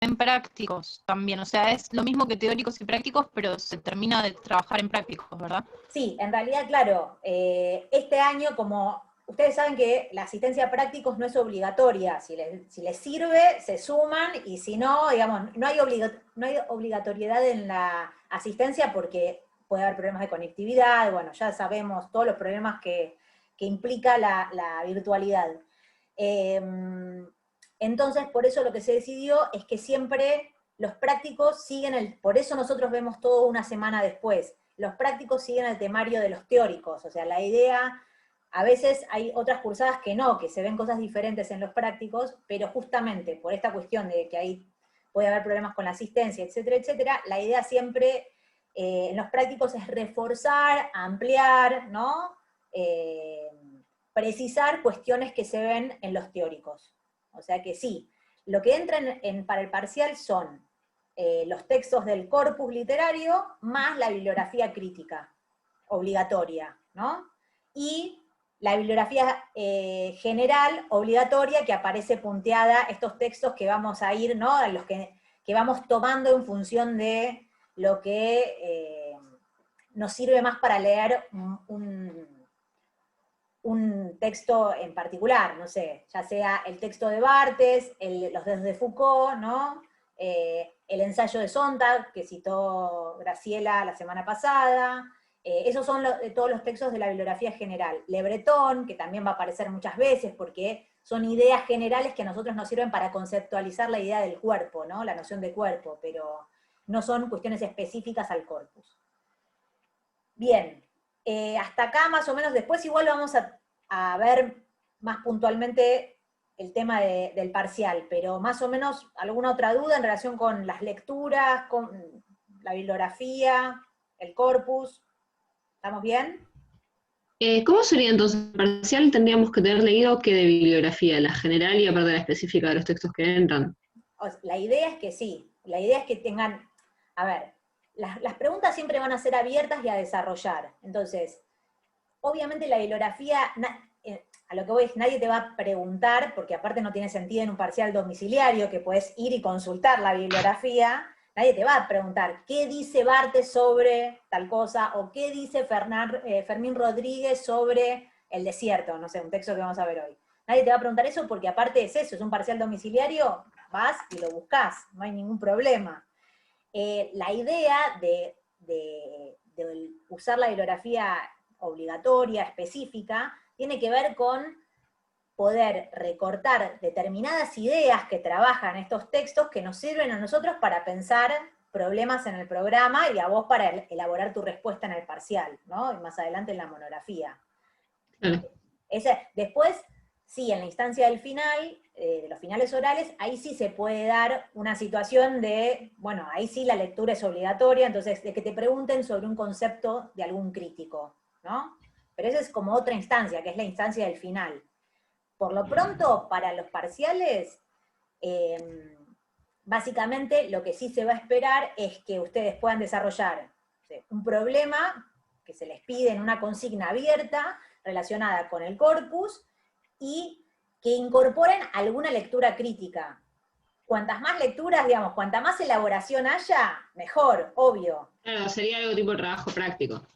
ven prácticos también, o sea, es lo mismo que teóricos y prácticos, pero se termina de trabajar en prácticos, ¿verdad? Sí, en realidad, claro, este año, como ustedes saben que la asistencia a prácticos no es obligatoria, si les sirve, se suman, y si no, digamos, no hay obligatoriedad en la asistencia porque puede haber problemas de conectividad, bueno, ya sabemos todos los problemas que implica la virtualidad. Entonces, por eso lo que se decidió es que siempre los prácticos siguen por eso nosotros vemos todo una semana después. Los prácticos siguen el temario de los teóricos, o sea, la idea, a veces hay otras cursadas que no, que se ven cosas diferentes en los prácticos, pero justamente por esta cuestión de que ahí puede haber problemas con la asistencia, etcétera, etcétera, la idea siempre en los prácticos es reforzar, ampliar, ¿no? Precisar cuestiones que se ven en los teóricos. O sea que sí, lo que entra para el parcial son los textos del corpus literario más la bibliografía crítica, obligatoria, ¿no? Y la bibliografía general, obligatoria, que aparece punteada, estos textos que vamos a ir, ¿no? Los que vamos tomando en función de lo que nos sirve más para leer un texto en particular, no sé, ya sea el texto de Barthes, los dedos de Foucault, ¿no? El ensayo de Sontag, que citó Graciela la semana pasada, esos son todos los textos de la bibliografía general. Le Breton, que también va a aparecer muchas veces, porque son ideas generales que a nosotros nos sirven para conceptualizar la idea del cuerpo, ¿no? La noción de cuerpo, pero no son cuestiones específicas al corpus. Bien, hasta acá más o menos, después igual vamos a ver más puntualmente el tema del parcial, pero más o menos alguna otra duda en relación con las lecturas, con la bibliografía, el corpus. ¿Estamos bien? ¿Cómo sería entonces el parcial? Tendríamos que tener leído qué de bibliografía, la general y aparte la específica de los textos que entran. La idea es que sí, la idea es que tengan, a ver, las preguntas siempre van a ser abiertas y a desarrollar. Entonces, obviamente la bibliografía, a lo que voy es, nadie te va a preguntar, porque aparte no tiene sentido en un parcial domiciliario, que puedes ir y consultar la bibliografía, nadie te va a preguntar qué dice Barthes sobre tal cosa, o qué dice Fermín Rodríguez sobre el desierto, no sé, un texto que vamos a ver hoy. Nadie te va a preguntar eso porque aparte es eso, es un parcial domiciliario, vas y lo buscas, no hay ningún problema. La idea de usar la bibliografía obligatoria, específica, tiene que ver con poder recortar determinadas ideas que trabajan estos textos que nos sirven a nosotros para pensar problemas en el programa y a vos para elaborar tu respuesta en el parcial, ¿no? Y más adelante en la monografía. Después, sí, en la instancia del final, de los finales orales, ahí sí se puede dar una situación de, bueno, ahí sí la lectura es obligatoria, entonces de que te pregunten sobre un concepto de algún crítico, ¿no? Pero esa es como otra instancia, que es la instancia del final. Por lo pronto, para los parciales, básicamente lo que sí se va a esperar es que ustedes puedan desarrollar un problema que se les pide en una consigna abierta relacionada con el corpus y que incorporen alguna lectura crítica. Cuantas más lecturas, digamos, cuanta más elaboración haya, mejor, obvio. Claro, sería algo tipo trabajo práctico.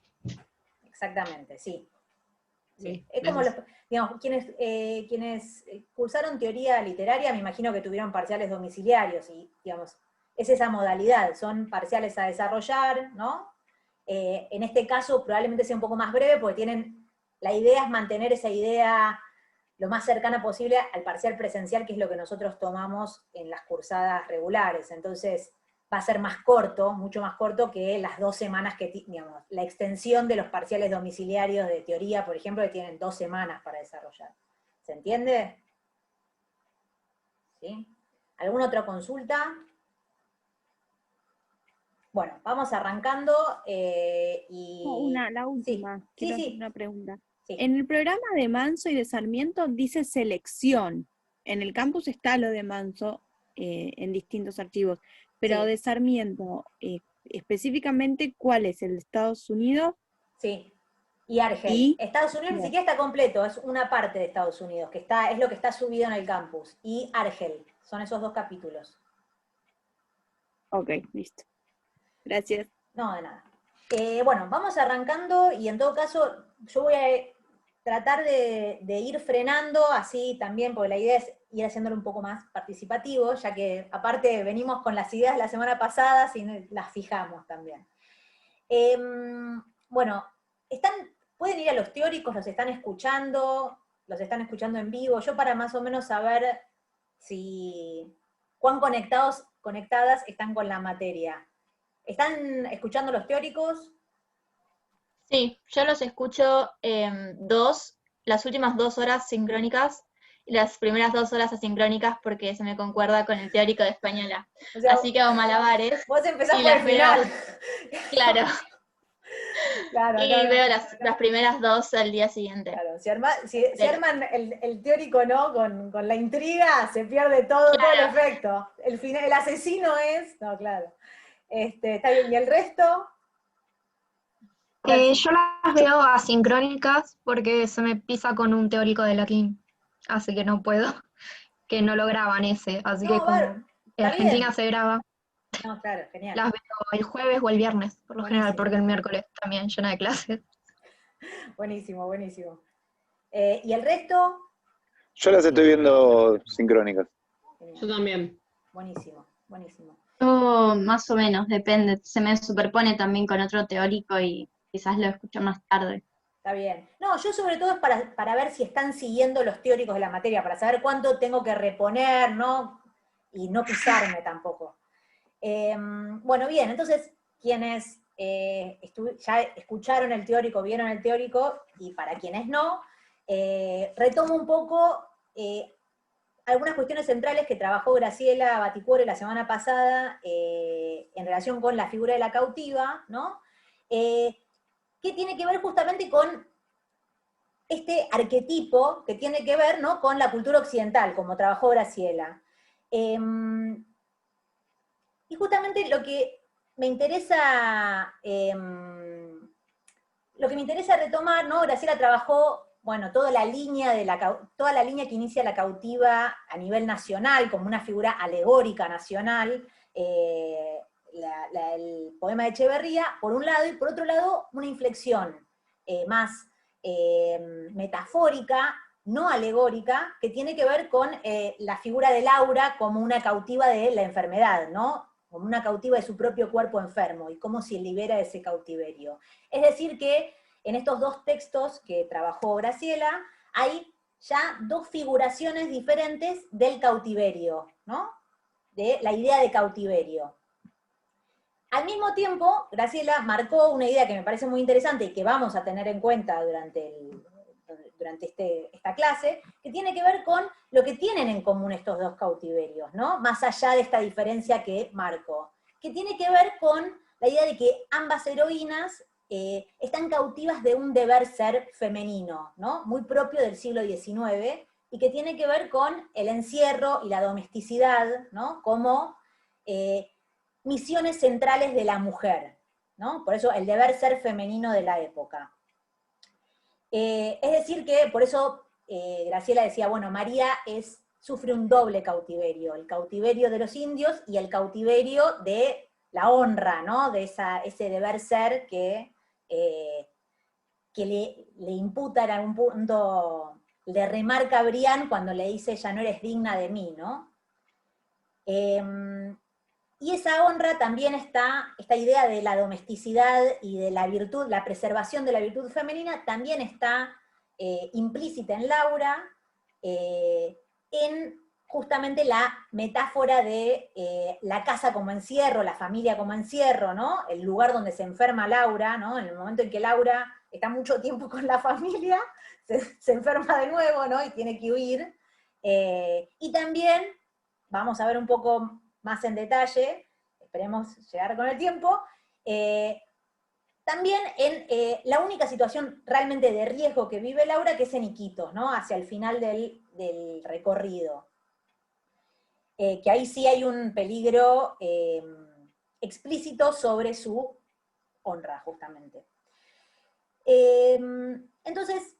Exactamente, sí. Sí, es como digamos, quienes cursaron teoría literaria, me imagino que tuvieron parciales domiciliarios, y digamos, es esa modalidad, son parciales a desarrollar, ¿no? En este caso probablemente sea un poco más breve, porque la idea es mantener esa idea lo más cercana posible al parcial presencial, que es lo que nosotros tomamos en las cursadas regulares. Entonces, va a ser más corto, mucho más corto que las 2 semanas que, digamos, la extensión de los parciales domiciliarios de teoría, por ejemplo, que tienen 2 semanas para desarrollar. ¿Se entiende? ¿Sí? ¿Alguna otra consulta? Bueno, vamos arrancando La última, sí, quiero hacer sí. una pregunta. Sí. En el programa de Manso y de Sarmiento dice selección. En el campus está lo de Manso en distintos archivos, pero Sí. de Sarmiento, específicamente, ¿cuál es? ¿El de Estados Unidos? Sí, y Argel. Estados Unidos ni siquiera está completo, es una parte de Estados Unidos, es lo que está subido en el campus. Y Argel, son esos 2 capítulos. Ok, listo. Gracias. No, de nada. Bueno, vamos arrancando y en todo caso yo voy a tratar de ir frenando así también, porque la idea es ir haciéndolo un poco más participativo, ya que aparte venimos con las ideas de la semana pasada y las fijamos también. Bueno, pueden ir a los teóricos, los están escuchando en vivo, yo para más o menos saber cuán conectadas están con la materia. ¿Están escuchando los teóricos? Sí, yo los escucho las últimas 2 horas sincrónicas y las primeras 2 horas asincrónicas porque se me concuerda con el teórico de española. O sea, así que hago malabares. Vos empezás y por el las veo. final. Claro. Claro, Y claro. veo las primeras 2 al día siguiente. Claro, si arman el teórico, ¿no? Con la intriga, se pierde todo el efecto. El asesino es. No, claro. Está bien. ¿Y el resto? Yo las veo asincrónicas porque se me pisa con un teórico de latín, así que no puedo, que no lo graban ese, así que como en Argentina se graba, No, claro, genial. las veo el jueves o el viernes, por lo general, porque el miércoles también llena de clases. Buenísimo, buenísimo. ¿Y el resto? Yo las estoy viendo sincrónicas. Genial. Yo también. Buenísimo, buenísimo. Yo más o menos, depende. Se me superpone también con otro teórico y quizás lo escucho más tarde. Está bien. No, yo sobre todo es para ver si están siguiendo los teóricos de la materia, para saber cuánto tengo que reponer, ¿no? Y no pisarme tampoco. Bueno, bien, entonces, quienes ya escucharon el teórico, vieron el teórico, y para quienes no, retomo un poco algunas cuestiones centrales que trabajó Graciela Baticuore la semana pasada en relación con la figura de la cautiva, ¿no? Que tiene que ver justamente con este arquetipo que tiene que ver, ¿no? Con la cultura occidental, como trabajó Graciela. Y justamente lo que me interesa retomar, ¿no? Graciela trabajó, bueno, toda la línea que inicia la cautiva a nivel nacional, como una figura alegórica nacional, el poema de Echeverría, por un lado, y por otro lado, una inflexión más metafórica, no alegórica, que tiene que ver con la figura de Laura como una cautiva de la enfermedad, ¿no? Como una cautiva de su propio cuerpo enfermo, y cómo se libera de ese cautiverio. Es decir que en estos dos textos que trabajó Graciela, hay ya dos figuraciones diferentes del cautiverio, ¿no? De la idea de cautiverio. Al mismo tiempo, Graciela marcó una idea que me parece muy interesante y que vamos a tener en cuenta durante esta clase, que tiene que ver con lo que tienen en común estos dos cautiverios, ¿no? Más allá de esta diferencia que marcó, que tiene que ver con la idea de que ambas heroínas están cautivas de un deber ser femenino, ¿no? Muy propio del siglo XIX, y que tiene que ver con el encierro y la domesticidad, ¿no? Como misiones centrales de la mujer, ¿no? Por eso el deber ser femenino de la época. Es decir que, por eso Graciela decía, bueno, María sufre un doble cautiverio, el cautiverio de los indios y el cautiverio de la honra, ¿no? De ese deber ser que le imputa en algún punto, le remarca a Brian cuando le dice, ya no eres digna de mí, ¿no? Y esa honra también esta idea de la domesticidad y de la virtud, la preservación de la virtud femenina, también está implícita en Laura, en justamente la metáfora de la casa como encierro, la familia como encierro, ¿no? El lugar donde se enferma Laura, ¿no? En el momento en que Laura está mucho tiempo con la familia, se enferma de nuevo, ¿no? Y tiene que huir. Y también, vamos a ver un poco más en detalle, esperemos llegar con el tiempo, también en la única situación realmente de riesgo que vive Laura, que es en Iquitos, ¿no? Hacia el final del recorrido. Que ahí sí hay un peligro explícito sobre su honra, justamente. Entonces,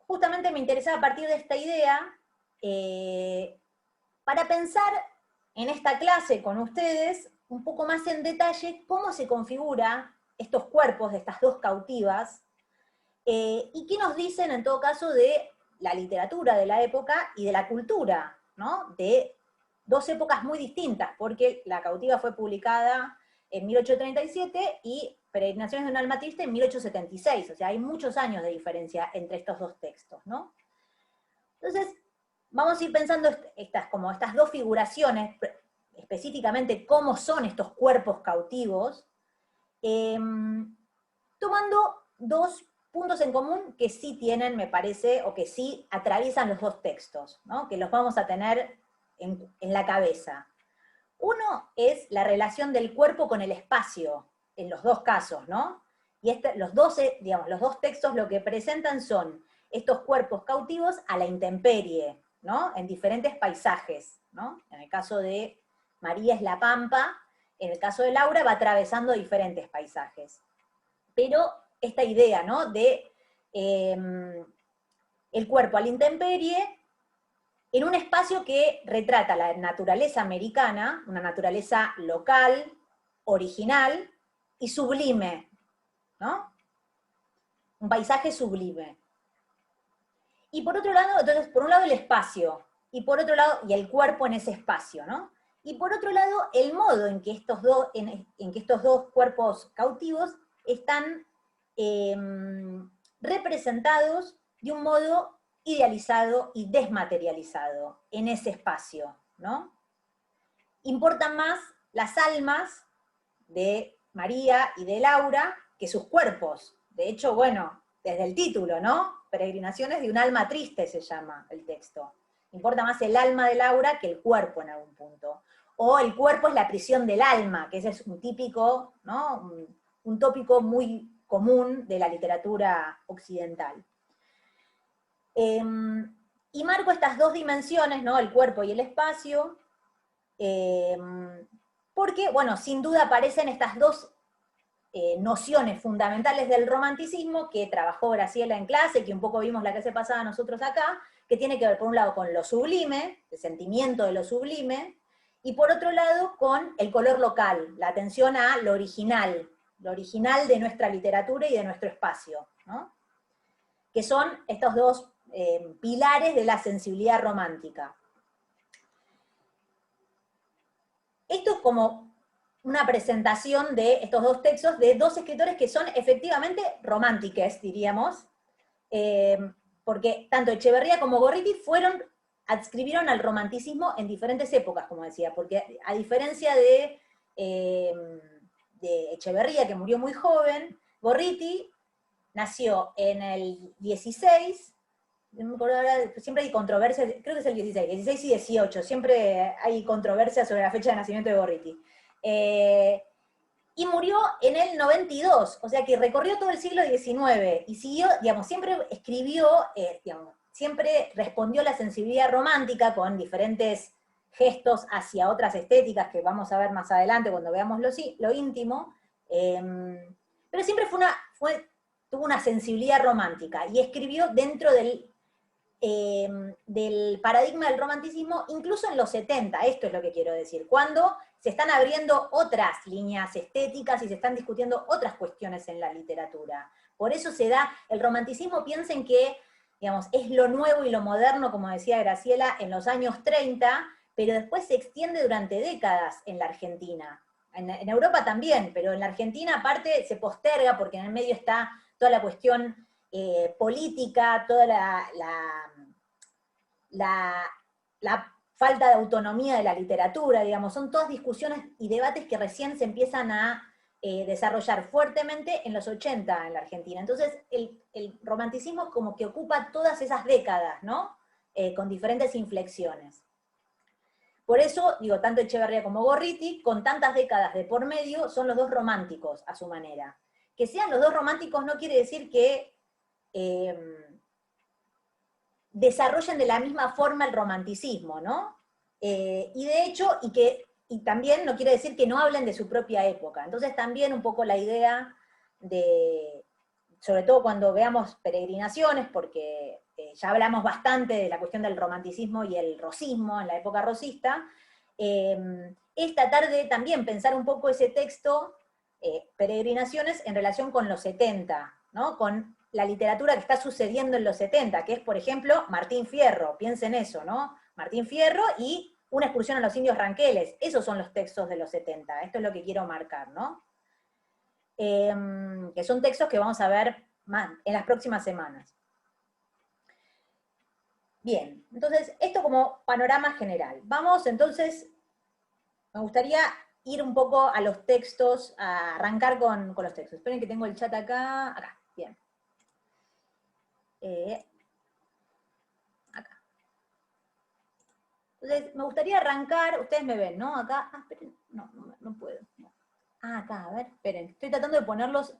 justamente me interesaba a partir de esta idea, para pensar en esta clase con ustedes, un poco más en detalle cómo se configura estos cuerpos de estas dos cautivas, y qué nos dicen en todo caso de la literatura de la época y de la cultura, ¿no? De dos épocas muy distintas, porque La cautiva fue publicada en 1837 y Peregrinaciones de un alma triste en 1876, o sea, hay muchos años de diferencia entre estos dos textos, ¿no? Entonces, vamos a ir pensando estas dos figuraciones, específicamente cómo son estos cuerpos cautivos, tomando dos puntos en común que sí tienen, me parece, o que sí atraviesan los dos textos, ¿no? Que los vamos a tener en la cabeza. Uno es la relación del cuerpo con el espacio, en los dos casos, ¿no? Y los dos textos lo que presentan son estos cuerpos cautivos a la intemperie, ¿no? En diferentes paisajes, ¿no? En el caso de María es la pampa, en el caso de Laura va atravesando diferentes paisajes. Pero esta idea, ¿no? De el cuerpo a la intemperie, en un espacio que retrata la naturaleza americana, una naturaleza local, original y sublime, ¿no? Un paisaje sublime. Y por otro lado, entonces, por un lado el espacio, y por otro lado, y el cuerpo en ese espacio, ¿no? Y por otro lado, el modo en que estos dos cuerpos cautivos están representados de un modo idealizado y desmaterializado en ese espacio, ¿no? Importan más las almas de María y de Laura que sus cuerpos. De hecho, bueno, desde el título, ¿no? Peregrinaciones de un alma triste se llama el texto. Importa más el alma de Laura que el cuerpo en algún punto. O el cuerpo es la prisión del alma, que ese es un típico, ¿no? Un tópico muy común de la literatura occidental. Y marco estas dos dimensiones, ¿no? El cuerpo y el espacio, porque, bueno, sin duda aparecen estas dos nociones fundamentales del romanticismo que trabajó Graciela en clase, que un poco vimos la clase pasada nosotros acá, que tiene que ver por un lado con lo sublime, el sentimiento de lo sublime, y por otro lado con el color local, la atención a lo original de nuestra literatura y de nuestro espacio, ¿no? Que son estos dos pilares de la sensibilidad romántica. Esto es como una presentación de estos dos textos de dos escritores que son efectivamente románticos, diríamos, porque tanto Echeverría como Gorriti adscribieron al romanticismo en diferentes épocas, como decía, porque a diferencia de Echeverría, que murió muy joven, Gorriti nació en el 16, siempre hay controversia, creo que es el 16 y 18, siempre hay controversia sobre la fecha de nacimiento de Gorriti. Y murió en el 92, o sea que recorrió todo el siglo XIX, y siguió, digamos, siempre escribió, siempre respondió a la sensibilidad romántica con diferentes gestos hacia otras estéticas que vamos a ver más adelante cuando veamos lo íntimo, pero siempre tuvo una sensibilidad romántica, y escribió dentro del paradigma del romanticismo, incluso en los 70, esto es lo que quiero decir, cuando se están abriendo otras líneas estéticas y se están discutiendo otras cuestiones en la literatura. Por eso se da, el romanticismo, piensen que, digamos, es lo nuevo y lo moderno, como decía Graciela, en los años 30, pero después se extiende durante décadas en la Argentina. En Europa también, pero en la Argentina aparte se posterga porque en el medio está toda la cuestión política, toda la falta de autonomía de la literatura, digamos, son todas discusiones y debates que recién se empiezan a desarrollar fuertemente en los 80 en la Argentina. Entonces el romanticismo como que ocupa todas esas décadas, ¿no? Con diferentes inflexiones. Por eso, digo, tanto Echeverría como Gorriti, con tantas décadas de por medio, son los dos románticos a su manera. Que sean los dos románticos no quiere decir que desarrollen de la misma forma el romanticismo, ¿no? Y de hecho, y también no quiere decir que no hablen de su propia época. Entonces también un poco la idea de, sobre todo cuando veamos Peregrinaciones, porque ya hablamos bastante de la cuestión del romanticismo y el rosismo en la época rosista, es tratar de también pensar un poco ese texto, Peregrinaciones, en relación con los 70, ¿no? Con la literatura que está sucediendo en los 70, que es, por ejemplo, Martín Fierro, piensen eso, ¿no? Martín Fierro y Una excursión a los indios ranqueles, esos son los textos de los 70, esto es lo que quiero marcar, ¿no? Que son textos que vamos a ver más en las próximas semanas. Bien, entonces, esto como panorama general. Vamos, entonces, me gustaría ir un poco a los textos, a arrancar con los textos. Esperen que tengo el chat acá, bien. Acá. Entonces, me gustaría arrancar, ustedes me ven, ¿no? Acá, esperen, no puedo. No. Acá, a ver, esperen, estoy tratando de ponerlos,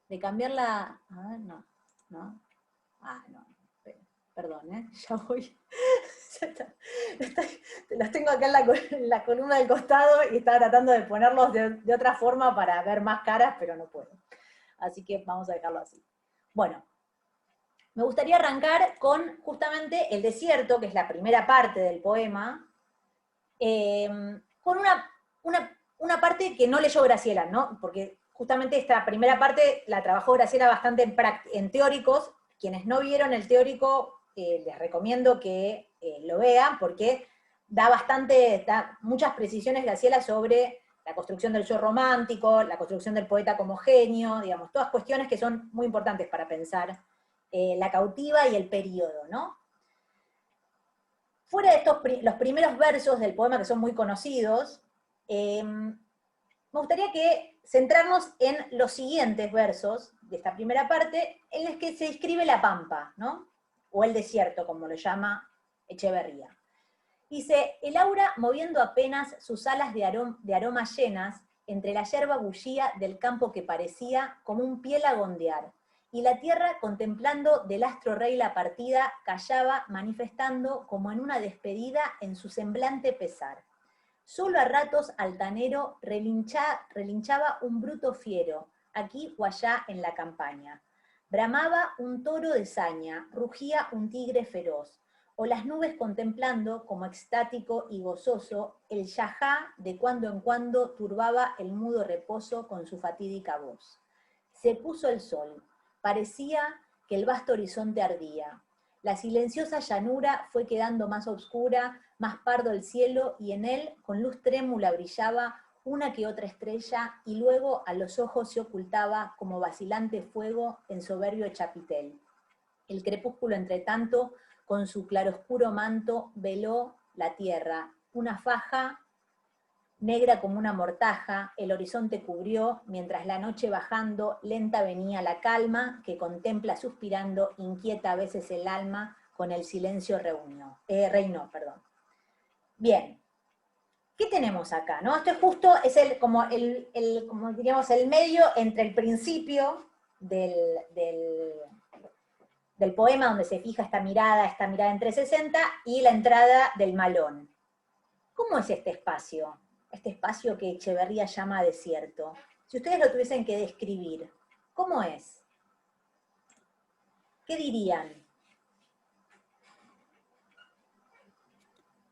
de cambiar la, a ver, no, no, perdón, ya voy, ya está. Los tengo acá en la columna del costado y estaba tratando de ponerlos de otra forma para ver más caras, pero no puedo. Así que vamos a dejarlo así. Bueno, me gustaría arrancar con justamente El desierto, que es la primera parte del poema, con una parte que no leyó Graciela, ¿no? Porque justamente esta primera parte la trabajó Graciela bastante en teóricos. Quienes no vieron el teórico, les recomiendo que lo vean, porque da muchas precisiones Graciela sobre la construcción del yo romántico, la construcción del poeta como genio, digamos, todas cuestiones que son muy importantes para pensar la cautiva y el periodo, ¿no? Fuera de los primeros versos del poema, que son muy conocidos, me gustaría centrarnos en los siguientes versos de esta primera parte, en los que se describe la pampa, ¿no? O el desierto, como lo llama Echeverría. Dice: el aura moviendo apenas sus alas de aromas llenas, entre la yerba bullía del campo que parecía como un piel a gondear, y la tierra, contemplando del astro rey la partida, callaba, manifestando como en una despedida en su semblante pesar. Solo a ratos altanero relinchaba un bruto fiero, aquí o allá en la campaña. Bramaba un toro de saña, rugía un tigre feroz, o las nubes contemplando, como extático y gozoso, el yajá de cuando en cuando turbaba el mudo reposo con su fatídica voz. Se puso el sol, parecía que el vasto horizonte ardía. La silenciosa llanura fue quedando más oscura, más pardo el cielo, y en él, con luz trémula, brillaba una que otra estrella, y luego a los ojos se ocultaba como vacilante fuego en soberbio chapitel. El crepúsculo, entre tanto, con su claroscuro manto, veló la tierra. Una faja negra como una mortaja, el horizonte cubrió, mientras la noche bajando, lenta venía la calma, que contempla suspirando, inquieta a veces el alma, con el silencio reinó. Bien, ¿qué tenemos acá? ¿No? Esto es justo, es como diríamos, el medio entre el principio del poema, donde se fija esta mirada en 360, y la entrada del malón. ¿Cómo es este espacio? Este espacio que Echeverría llama desierto. Si ustedes lo tuviesen que describir, ¿cómo es? ¿Qué dirían?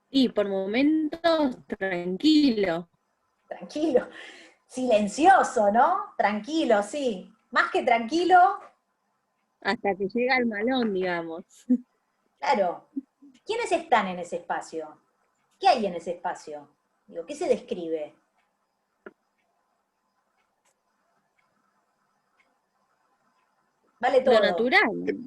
Y por momentos, tranquilo. Tranquilo. Silencioso, ¿no? Tranquilo, sí. Más que tranquilo. Hasta que llega el malón, digamos. Claro. ¿Quiénes están en ese espacio? ¿Qué hay en ese espacio? Digo, ¿qué se describe? Vale todo. Lo natural.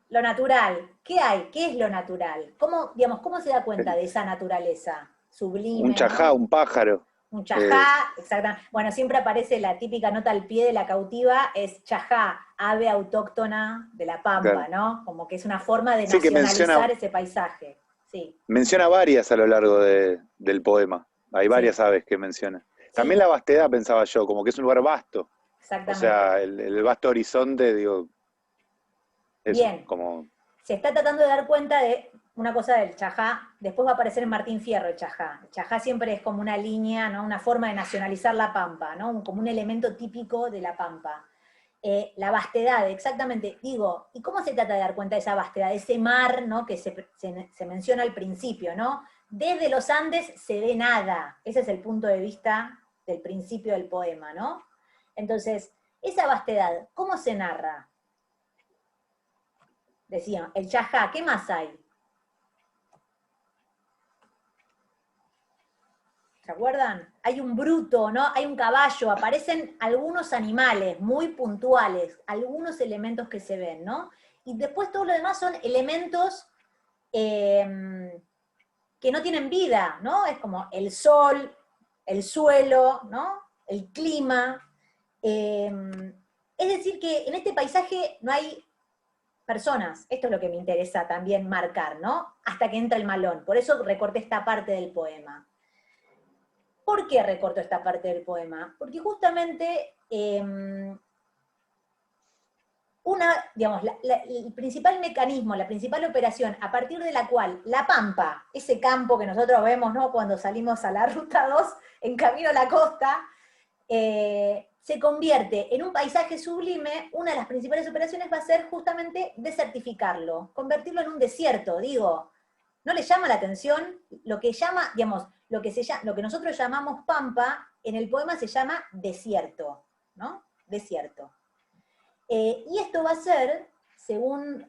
Lo natural. ¿Qué hay? ¿Qué es lo natural? ¿Cómo se da cuenta de esa naturaleza sublime? Un chajá, ¿no? Un pájaro. Un chajá, exactamente. Bueno, siempre aparece la típica nota al pie de la cautiva, es chajá, ave autóctona de la Pampa, claro, ¿no? Como que es una forma de nacionalizar ese paisaje. Sí. Menciona varias a lo largo del poema. Hay varias aves que menciona. También la vastedad, pensaba yo, como que es un lugar vasto. Exactamente. O sea, el vasto horizonte, digo, eso, bien, como... se está tratando de dar cuenta de una cosa del chajá, después va a aparecer en Martín Fierro el chajá. El chajá siempre es como una línea, ¿no? Una forma de nacionalizar la Pampa, ¿no? Como un elemento típico de la Pampa. La vastedad, exactamente, digo, ¿y cómo se trata de dar cuenta de esa vastedad, de ese mar, ¿no? Que se menciona al principio, ¿no? desde los Andes se ve nada. Ese es el punto de vista del principio del poema, ¿no? Entonces, esa vastedad, ¿cómo se narra? Decía, el Chajá, ¿qué más hay? ¿Se acuerdan? Hay un bruto, ¿no? Hay un caballo, aparecen algunos animales muy puntuales, algunos elementos que se ven, ¿no? Y después todo lo demás son elementos que no tienen vida, ¿no? Es como el sol, el suelo, ¿no? El clima. Es decir que en este paisaje no hay personas. Esto es lo que me interesa también marcar, ¿no? Hasta que entra el malón. Por eso recorté esta parte del poema. ¿Por qué recorto esta parte del poema? Porque justamente el principal mecanismo, la principal operación a partir de la cual la pampa, ese campo que nosotros vemos, ¿no?, cuando salimos a la ruta 2 en camino a la costa, se convierte en un paisaje sublime. Una de las principales operaciones va a ser justamente desertificarlo, convertirlo en un desierto. Digo, ¿no le llama la atención? Lo que llama, digamos, lo que nosotros llamamos pampa, en el poema se llama desierto, ¿no? Desierto. Y esto va a ser, según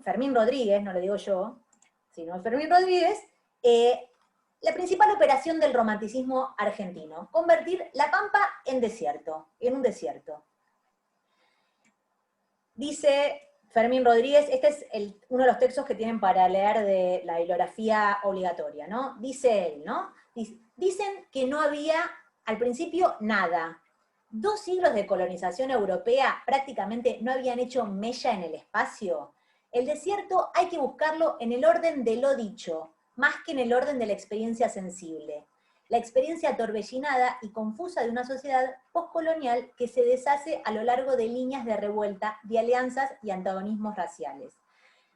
Fermín Rodríguez, no lo digo yo, sino Fermín Rodríguez, la principal operación del romanticismo argentino, convertir la pampa en desierto, en un desierto. Dice Fermín Rodríguez, este es uno de los textos que tienen para leer de la bibliografía obligatoria, ¿no? Dice él, ¿no? Dicen que no había al principio nada. 2 siglos de colonización europea prácticamente no habían hecho mella en el espacio. El desierto hay que buscarlo en el orden de lo dicho, más que en el orden de la experiencia sensible. La experiencia torbellinada y confusa de una sociedad postcolonial que se deshace a lo largo de líneas de revuelta, de alianzas y antagonismos raciales.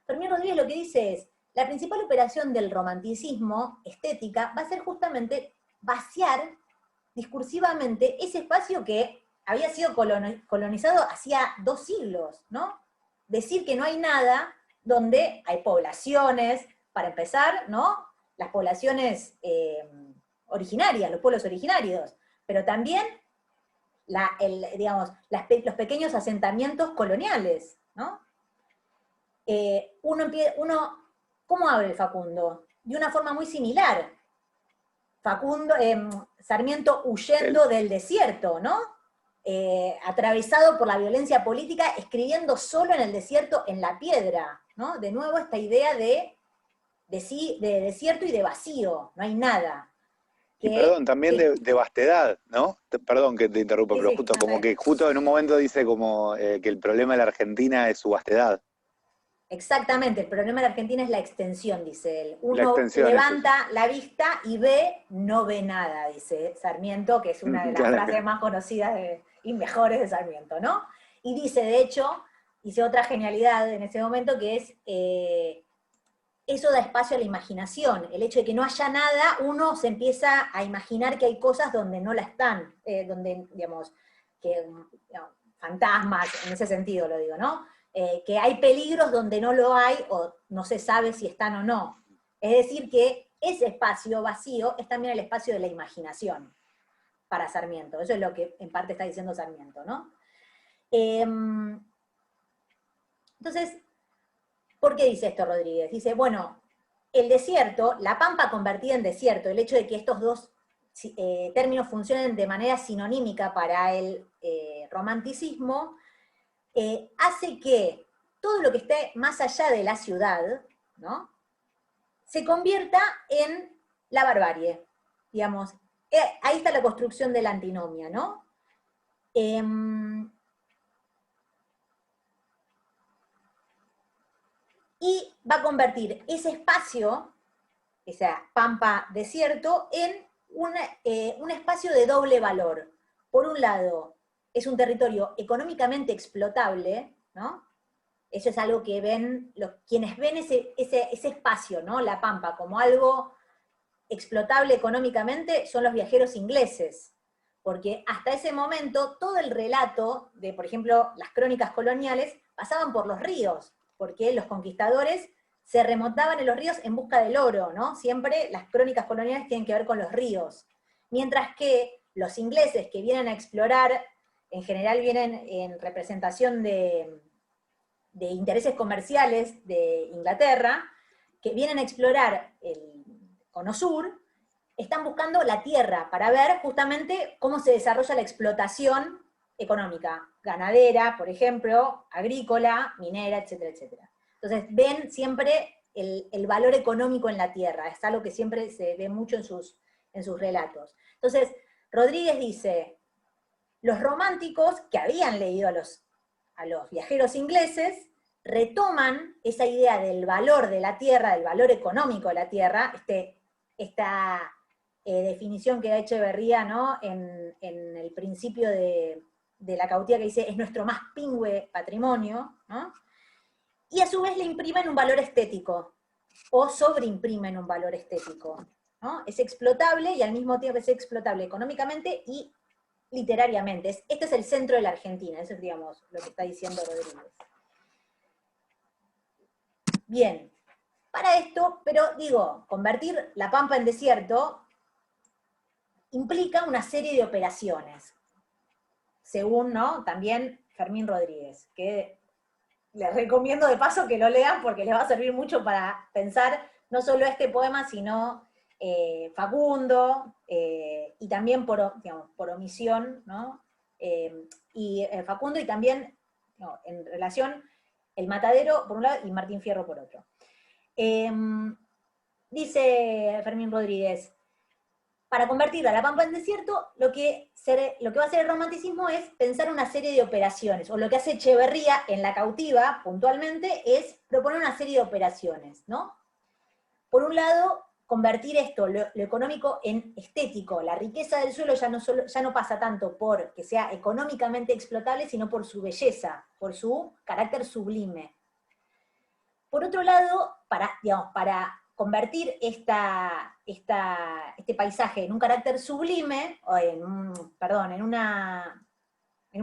Fermín Rodríguez lo que dice es, la principal operación del romanticismo estética va a ser justamente vaciar discursivamente ese espacio que había sido colonizado hacía 2 siglos, ¿no? Decir que no hay nada donde hay poblaciones, para empezar, ¿no? Las poblaciones originarias, los pueblos originarios, pero también los pequeños asentamientos coloniales, ¿no? ¿Cómo abre el Facundo? De una forma muy similar. Sarmiento huyendo del desierto, ¿no? Atravesado por la violencia política, escribiendo solo en el desierto, en la piedra, ¿no? De nuevo esta idea de desierto y de vacío, no hay nada. Y perdón, también de vastedad, ¿no? Perdón que te interrumpa, pero justo como que justo en un momento dice como que el problema de la Argentina es su vastedad. Exactamente, el problema de la Argentina es la extensión, dice él. Uno levanta la vista y no ve nada, dice Sarmiento, que es una de las frases más conocidas y mejores de Sarmiento, ¿no? Y dice, de hecho, otra genialidad en ese momento, que es, eso da espacio a la imaginación. El hecho de que no haya nada, uno se empieza a imaginar que hay cosas donde no la están, donde, digamos, fantasmas, en ese sentido lo digo, ¿no? Que hay peligros donde no lo hay, o no se sabe si están o no. Es decir, que ese espacio vacío es también el espacio de la imaginación para Sarmiento. Eso es lo que en parte está diciendo Sarmiento, ¿no? Entonces, ¿por qué dice esto Rodríguez? Dice, bueno, el desierto, la pampa convertida en desierto, el hecho de que estos dos términos funcionen de manera sinonímica para el romanticismo, hace que todo lo que esté más allá de la ciudad, ¿no?, se convierta en la barbarie, digamos. Ahí está la construcción de la antinomia, ¿no? Y va a convertir ese espacio, esa pampa desierto, en un espacio de doble valor. Por un lado, es un territorio económicamente explotable, ¿no? Eso es algo que ven, quienes ven ese espacio, ¿no?, la pampa, como algo explotable económicamente, son los viajeros ingleses. Porque hasta ese momento, todo el relato de, por ejemplo, las crónicas coloniales, pasaban por los ríos, porque los conquistadores se remontaban en los ríos en busca del oro, ¿no? Siempre las crónicas coloniales tienen que ver con los ríos. Mientras que los ingleses que vienen a explorar, en general vienen en representación de intereses comerciales de Inglaterra, que vienen a explorar el Cono Sur, están buscando la tierra para ver justamente cómo se desarrolla la explotación económica, ganadera, por ejemplo, agrícola, minera, etcétera, etcétera. Entonces ven siempre el valor económico en la tierra, es algo que siempre se ve mucho en sus relatos. Entonces, Rodríguez dice, los románticos que habían leído a los viajeros ingleses, retoman esa idea del valor de la tierra, del valor económico de la tierra, esta definición que da Echeverría, ¿no? en el principio de la cautía, que dice, es nuestro más pingüe patrimonio, ¿no? Y a su vez le imprimen un valor estético, o sobreimprimen un valor estético, ¿no? Es explotable y al mismo tiempo es explotable económicamente y literariamente. Este es el centro de la Argentina, eso es, digamos, lo que está diciendo Rodríguez. Bien, para esto, pero digo, convertir la pampa en desierto implica una serie de operaciones, según, ¿no? También Fermín Rodríguez, que les recomiendo de paso que lo lean porque les va a servir mucho para pensar no solo este poema, sino Facundo, y también por omisión, ¿no? Y Facundo y también, no, en relación, El Matadero por un lado y Martín Fierro por otro. Dice Fermín Rodríguez, para convertir a la pampa en desierto, lo que va a hacer el romanticismo es pensar una serie de operaciones, o lo que hace Echeverría en La Cautiva, puntualmente, es proponer una serie de operaciones, ¿no? Por un lado, convertir esto, lo económico, en estético. La riqueza del suelo ya no pasa tanto por que sea económicamente explotable, sino por su belleza, por su carácter sublime. Por otro lado, para convertir este paisaje en un carácter sublime, o en un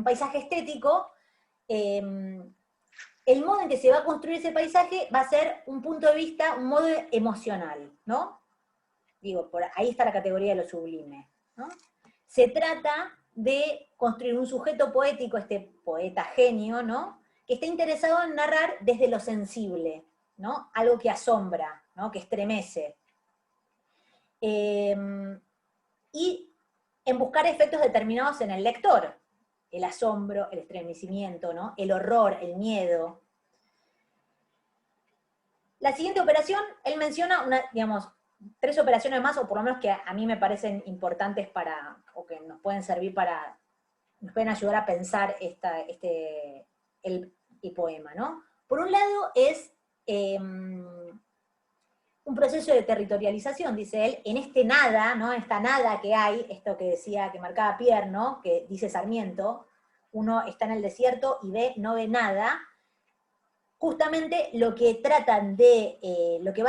paisaje estético, el modo en que se va a construir ese paisaje va a ser un punto de vista, un modo emocional, ¿no? Digo, ahí está la categoría de lo sublime, ¿no? Se trata de construir un sujeto poético, este poeta genio, ¿no? Que está interesado en narrar desde lo sensible, ¿no? Algo que asombra, ¿no? Que estremece. Y en buscar efectos determinados en el lector. El asombro, el estremecimiento, ¿no? El horror, el miedo. La siguiente operación, él menciona tres operaciones más, o por lo menos que a mí me parecen importantes o que nos pueden servir nos pueden ayudar a pensar el poema, ¿no? Por un lado es un proceso de territorialización, dice él, en este nada, ¿no? Esta nada que hay, esto que decía, que marcaba Pierre, ¿no? Que dice Sarmiento, uno está en el desierto y no ve nada. Justamente lo que va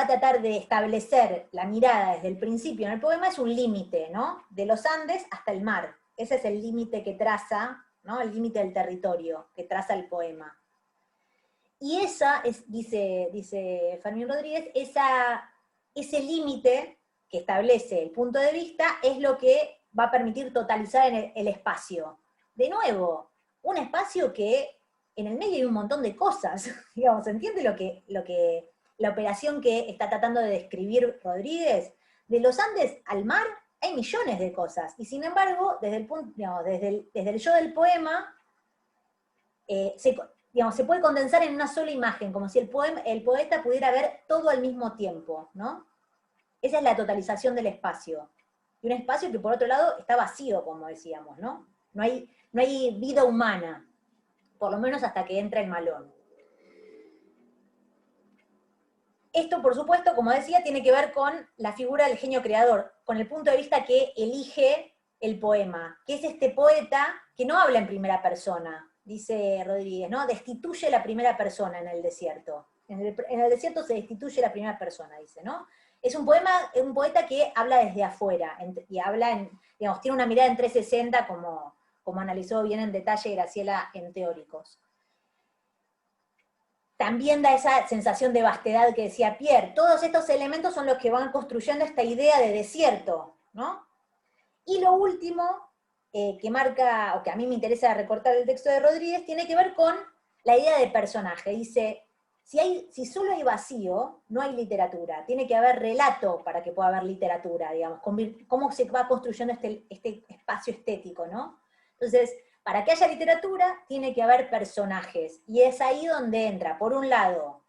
a tratar de establecer la mirada desde el principio en el poema es un límite, ¿no? De los Andes hasta el mar. Ese es el límite que traza, ¿no? El límite del territorio que traza el poema. Y dice Fermín Rodríguez, ese límite que establece el punto de vista es lo que va a permitir totalizar en el espacio. De nuevo, un espacio que en el medio hay un montón de cosas, digamos, ¿entiende la operación que está tratando de describir Rodríguez? De los Andes al mar hay millones de cosas, y sin embargo, desde el yo del poema, se puede condensar en una sola imagen, como si el poeta pudiera ver todo al mismo tiempo, ¿no? Esa es la totalización del espacio. Y un espacio que, por otro lado, está vacío, como decíamos, ¿no? No hay vida humana, por lo menos hasta que entra el Malón. Esto, por supuesto, como decía, tiene que ver con la figura del genio creador, con el punto de vista que elige el poema, que es este poeta que no habla en primera persona, dice Rodríguez, ¿no? Destituye la primera persona en el desierto. En el desierto se destituye la primera persona, dice, ¿no? Es un poeta que habla desde afuera, y habla, tiene una mirada en 360, como analizó bien en detalle Graciela en Teóricos. también da esa sensación de vastedad que decía Pierre. Todos estos elementos son los que van construyendo esta idea de desierto, ¿no? Y lo último que marca, o que a mí me interesa recortar el texto de Rodríguez, tiene que ver con la idea de personaje. Dice, si solo hay vacío, no hay literatura. Tiene que haber relato para que pueda haber literatura, digamos, cómo se va construyendo este espacio estético, ¿no? Entonces, para que haya literatura, tiene que haber personajes. Y es ahí donde entra, por un lado,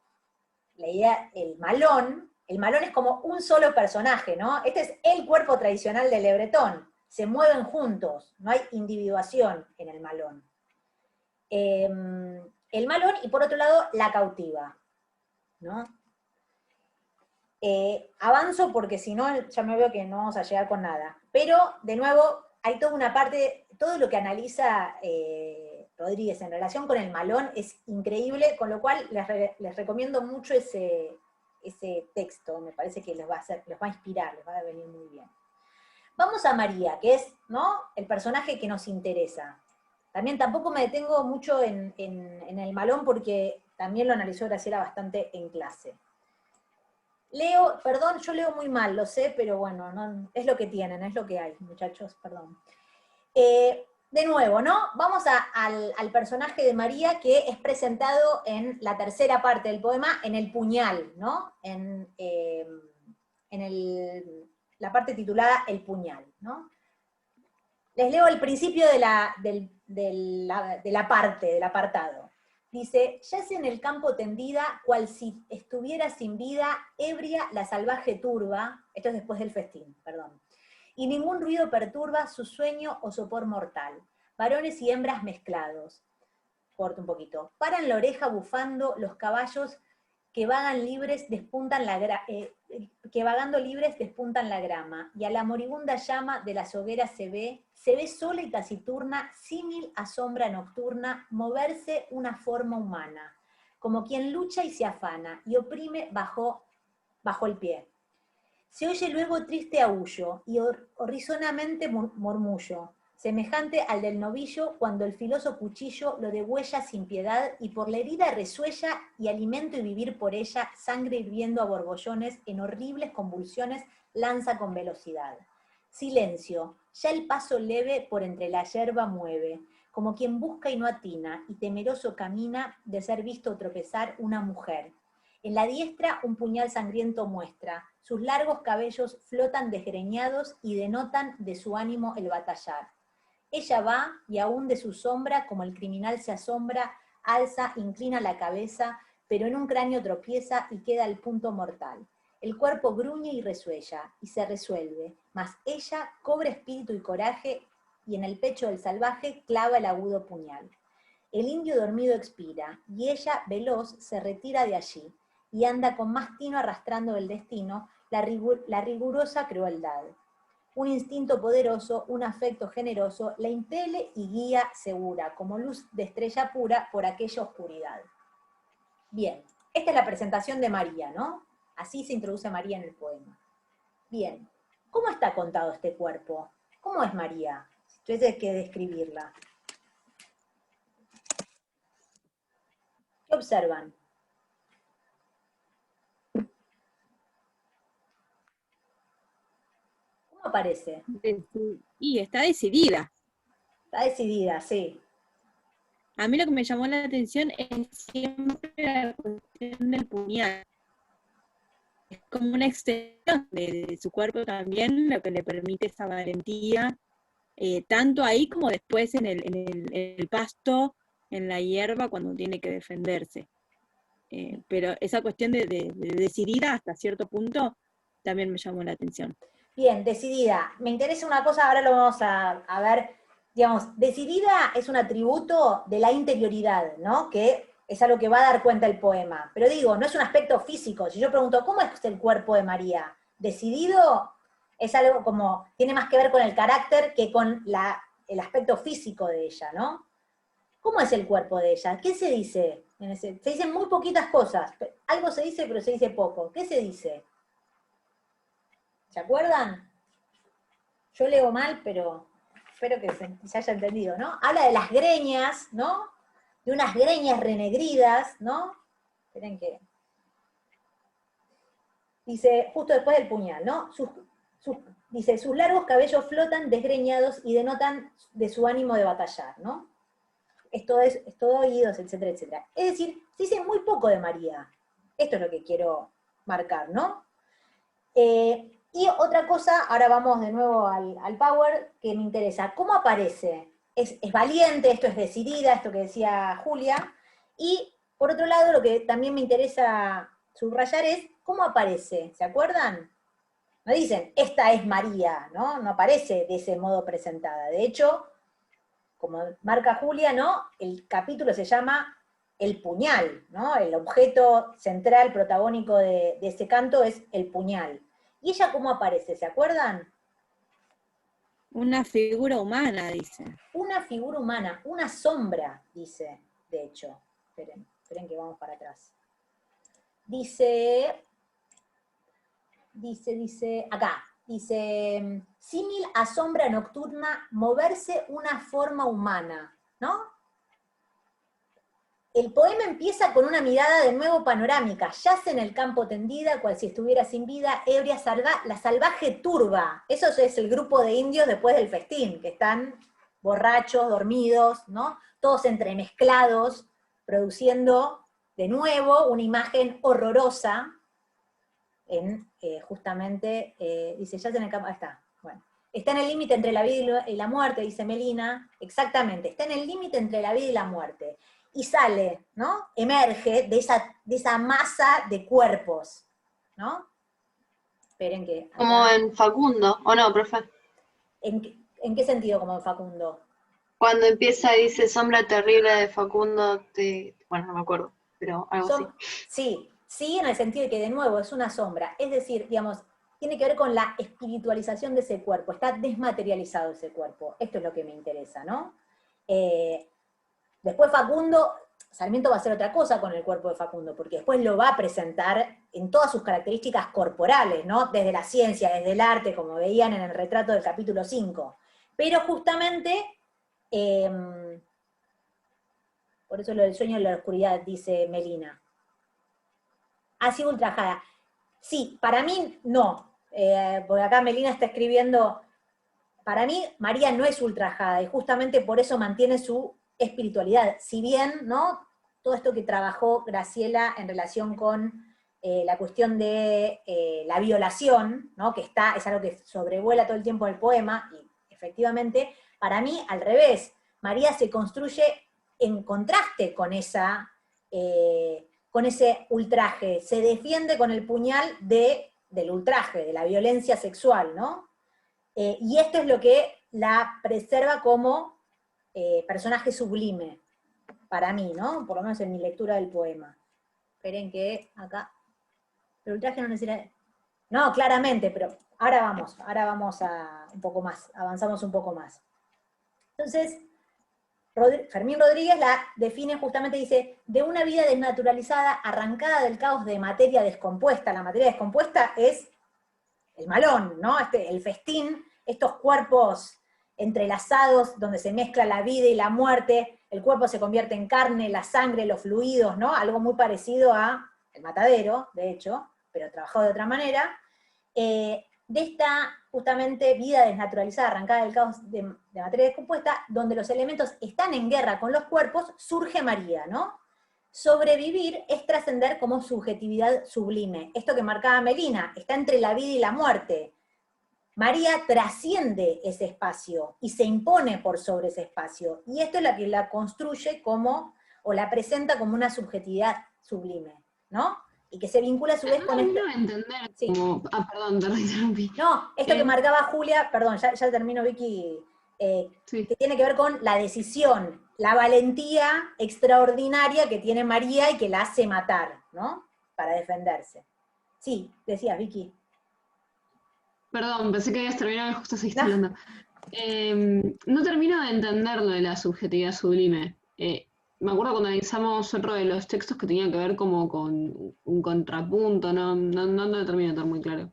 la idea, el malón es como un solo personaje, ¿no? Este es el cuerpo tradicional del Le Breton. Se mueven juntos, no hay individuación en el malón. El malón, y por otro lado, la cautiva, ¿no? Avanzo porque si no, ya me veo que no vamos a llegar con nada. Pero, de nuevo, hay toda una parte, todo lo que analiza Rodríguez en relación con el malón es increíble, con lo cual les recomiendo mucho ese texto, me parece que los va a inspirar, les va a venir muy bien. Vamos a María, que es, ¿no?, el personaje que nos interesa. También tampoco me detengo mucho en el malón porque también lo analizó Graciela bastante en clase. Leo, perdón, yo leo muy mal, lo sé, pero bueno, no, es lo que tienen, es lo que hay, muchachos, perdón. De nuevo, ¿no? Vamos al personaje de María, que es presentado en la tercera parte del poema, en el puñal, ¿no? En la parte titulada El puñal, ¿no? Les leo el principio del apartado. Dice, yace en el campo tendida, cual si estuviera sin vida, ebria la salvaje turba, esto es después del festín, perdón, y ningún ruido perturba su sueño o sopor mortal, varones y hembras mezclados. Corto un poquito. Paran la oreja bufando los caballos que vagan libres despuntan vagando libres despuntan la grama, y a la moribunda llama de las hogueras se ve sola y taciturna, símil a sombra nocturna, moverse una forma humana, como quien lucha y se afana, y oprime bajo el pie. Se oye luego triste aullo, y horrizonamente murmullo, semejante al del novillo cuando el filoso cuchillo lo degüella sin piedad y por la herida resuella y alimento y vivir por ella, sangre hirviendo a borbollones en horribles convulsiones lanza con velocidad. Silencio, ya el paso leve por entre la yerba mueve, como quien busca y no atina, y temeroso camina de ser visto tropezar una mujer. En la diestra un puñal sangriento muestra, sus largos cabellos flotan desgreñados y denotan de su ánimo el batallar. Ella va, y aún de su sombra, como el criminal se asombra, alza, inclina la cabeza, pero en un cráneo tropieza y queda el punto mortal. El cuerpo gruñe y resuella, y se resuelve, mas ella cobra espíritu y coraje, y en el pecho del salvaje clava el agudo puñal. El indio dormido expira, y ella, veloz, se retira de allí, y anda con más tino arrastrando el destino, la rigurosa crueldad. Un instinto poderoso, un afecto generoso, la impele y guía segura, como luz de estrella pura por aquella oscuridad. Bien, esta es la presentación de María, ¿no? Así se introduce María en el poema. Bien, ¿cómo está contado este cuerpo? ¿Cómo es María? Si tuviese que describirla. ¿Qué observan? ¿Cómo aparece? Y está decidida. Está decidida, sí. A mí lo que me llamó la atención es siempre la cuestión del puñal. Es como una extensión de su cuerpo también, lo que le permite esa valentía, tanto ahí como después en el pasto, en la hierba, cuando tiene que defenderse. Pero esa cuestión de decidida hasta cierto punto también me llamó la atención. Bien, decidida. Me interesa una cosa, ahora lo vamos a ver. Digamos, decidida es un atributo de la interioridad, ¿no? Que es algo que va a dar cuenta el poema. Pero digo, no es un aspecto físico. Si yo pregunto, ¿cómo es el cuerpo de María? Decidido es algo como, tiene más que ver con el carácter que con el aspecto físico de ella, ¿no? ¿Cómo es el cuerpo de ella? ¿Qué se dice? Se dicen muy poquitas cosas. Algo se dice, pero se dice poco. ¿Qué se dice? ¿Se acuerdan? Yo leo mal, pero espero que se haya entendido, ¿no? Habla de las greñas, ¿no? De unas greñas renegridas, ¿no? Esperen que... Dice, justo después del puñal, ¿no? Dice, sus largos cabellos flotan desgreñados y denotan de su ánimo de batallar, ¿no? Esto es todo oídos, etcétera, etcétera. Es decir, se dice muy poco de María. Esto es lo que quiero marcar, ¿no? Y otra cosa, ahora vamos de nuevo al Power, que me interesa. ¿Cómo aparece? Es valiente, esto es decidida, esto que decía Julia. Y, por otro lado, lo que también me interesa subrayar es cómo aparece. ¿Se acuerdan? No dicen, esta es María, ¿no? No aparece de ese modo presentada. De hecho, como marca Julia, ¿no? El capítulo se llama El puñal, ¿no? El objeto central, protagónico de ese canto es el puñal. ¿Y ella cómo aparece? ¿Se acuerdan? Una figura humana, dice. Una figura humana, una sombra, dice, de hecho. Esperen que vamos para atrás. Dice, acá, dice, símil a sombra nocturna, moverse una forma humana, ¿no? El poema empieza con una mirada de nuevo panorámica, yace en el campo tendida, cual si estuviera sin vida, ebria, la salvaje turba. Eso es el grupo de indios después del festín, que están borrachos, dormidos, ¿no? Todos entremezclados, produciendo de nuevo una imagen horrorosa, justamente, dice, yace en el campo, ahí está, bueno. Está en el límite entre la vida y la muerte, dice Melina, exactamente, está en el límite entre la vida y la muerte. Y sale, ¿no? Emerge de esa masa de cuerpos, ¿no? Esperen que... acá... Como en Facundo, ¿o no, profe? ¿En qué sentido como en Facundo? Cuando empieza y dice sombra terrible de Facundo, bueno, no me acuerdo, pero algo así. Sí, en el sentido de que de nuevo es una sombra, es decir, digamos, tiene que ver con la espiritualización de ese cuerpo, está desmaterializado ese cuerpo, esto es lo que me interesa, ¿no? Después Facundo, Sarmiento va a hacer otra cosa con el cuerpo de Facundo, porque después lo va a presentar en todas sus características corporales, ¿no? Desde la ciencia, desde el arte, como veían en el retrato del capítulo 5. Pero justamente, por eso lo del sueño en la oscuridad, dice Melina. Ha sido ultrajada. Sí, para mí no, porque acá Melina está escribiendo, para mí María no es ultrajada, y justamente por eso mantiene su espiritualidad, si bien, ¿no? Todo esto que trabajó Graciela en relación con la cuestión de la violación, ¿no? Que es algo que sobrevuela todo el tiempo el poema, y efectivamente, para mí, al revés, María se construye en contraste con con ese ultraje, se defiende con el puñal del ultraje, de la violencia sexual, ¿no? Y esto es lo que la preserva como personaje sublime, para mí, ¿no? Por lo menos en mi lectura del poema. Esperen que acá... El ultraje no necesita... No, claramente, pero ahora vamos a un poco más, avanzamos un poco más. Entonces, Fermín Rodríguez la define justamente, dice, de una vida desnaturalizada, arrancada del caos de materia descompuesta. La materia descompuesta es el malón, ¿no? El festín, estos cuerpos entrelazados, donde se mezcla la vida y la muerte, el cuerpo se convierte en carne, la sangre, los fluidos, ¿no? Algo muy parecido a El Matadero, de hecho, pero trabajado de otra manera. De esta, justamente, vida desnaturalizada, arrancada del caos de materia descompuesta, donde los elementos están en guerra con los cuerpos, surge María, ¿no? Sobrevivir es trascender como subjetividad sublime. Esto que marcaba Melina, está entre la vida y la muerte. María trasciende ese espacio y se impone por sobre ese espacio. Y esto es la que la construye como, o la presenta como una subjetividad sublime, ¿no? Y que se vincula a su vez con esto. No entender sí. como... perdón, te interrumpí. No, esto que marcaba Julia, perdón, ya termino, Vicky, sí. Que tiene que ver con la decisión, la valentía extraordinaria que tiene María y que la hace matar, ¿no? Para defenderse. Sí, decías, Vicky. Perdón, pensé que habías terminado y justo seguiste hablando. No termino de entender lo de la subjetividad sublime. Me acuerdo cuando analizamos otro de los textos que tenía que ver como con un contrapunto, no termino de estar muy claro.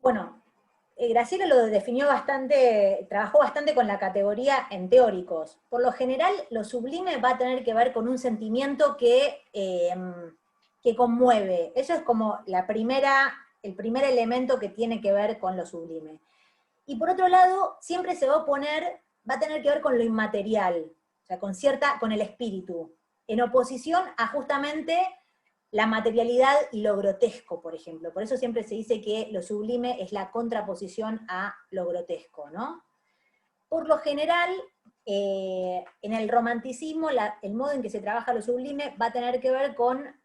Bueno, Graciela lo definió bastante, trabajó bastante con la categoría en teóricos. Por lo general, lo sublime va a tener que ver con un sentimiento que conmueve. Eso es como el primer elemento que tiene que ver con lo sublime. Y por otro lado, siempre se va a tener que ver con lo inmaterial, o sea, con el espíritu, en oposición a justamente la materialidad y lo grotesco, por ejemplo. Por eso siempre se dice que lo sublime es la contraposición a lo grotesco, ¿no? Por lo general, en el romanticismo, el modo en que se trabaja lo sublime va a tener que ver con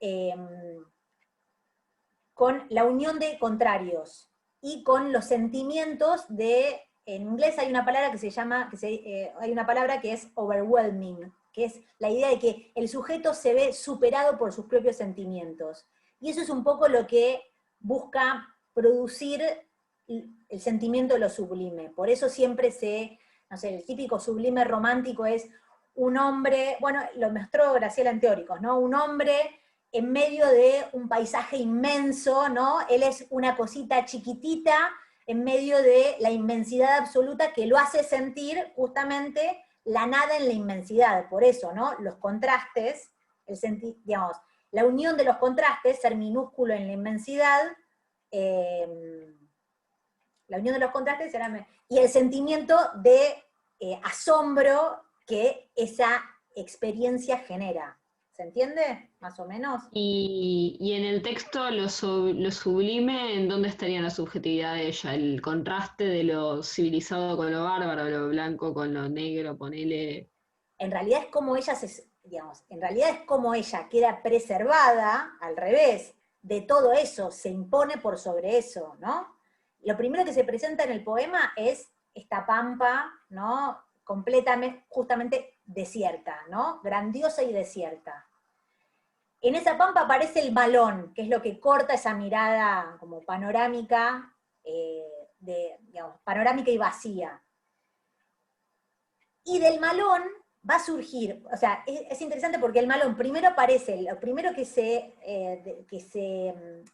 la unión de contrarios y con los sentimientos en inglés hay una palabra hay una palabra que es overwhelming, que es la idea de que el sujeto se ve superado por sus propios sentimientos. Y eso es un poco lo que busca producir el sentimiento de lo sublime. Por eso siempre el típico sublime romántico es un hombre, bueno, lo mostró Graciela en Teóricos, ¿no? Un hombre en medio de un paisaje inmenso, ¿no? Él es una cosita chiquitita en medio de la inmensidad absoluta que lo hace sentir justamente la nada en la inmensidad. Por eso, ¿no? Los contrastes, digamos, la unión de los contrastes, ser minúsculo en la inmensidad, la unión de los contrastes y el sentimiento de asombro que esa experiencia genera. ¿Se entiende? Más o menos. Y en el texto, lo sublime, ¿en dónde estaría la subjetividad de ella? El contraste de lo civilizado con lo bárbaro, lo blanco con lo negro, ponele. En realidad es como ella queda preservada, al revés, de todo eso, se impone por sobre eso, ¿no? Lo primero que se presenta en el poema es esta pampa, ¿no? Completamente, justamente desierta, ¿no? Grandiosa y desierta. En esa pampa aparece el malón, que es lo que corta esa mirada como panorámica, panorámica y vacía. Y del malón va a surgir, o sea, es interesante porque el malón primero aparece, lo primero que se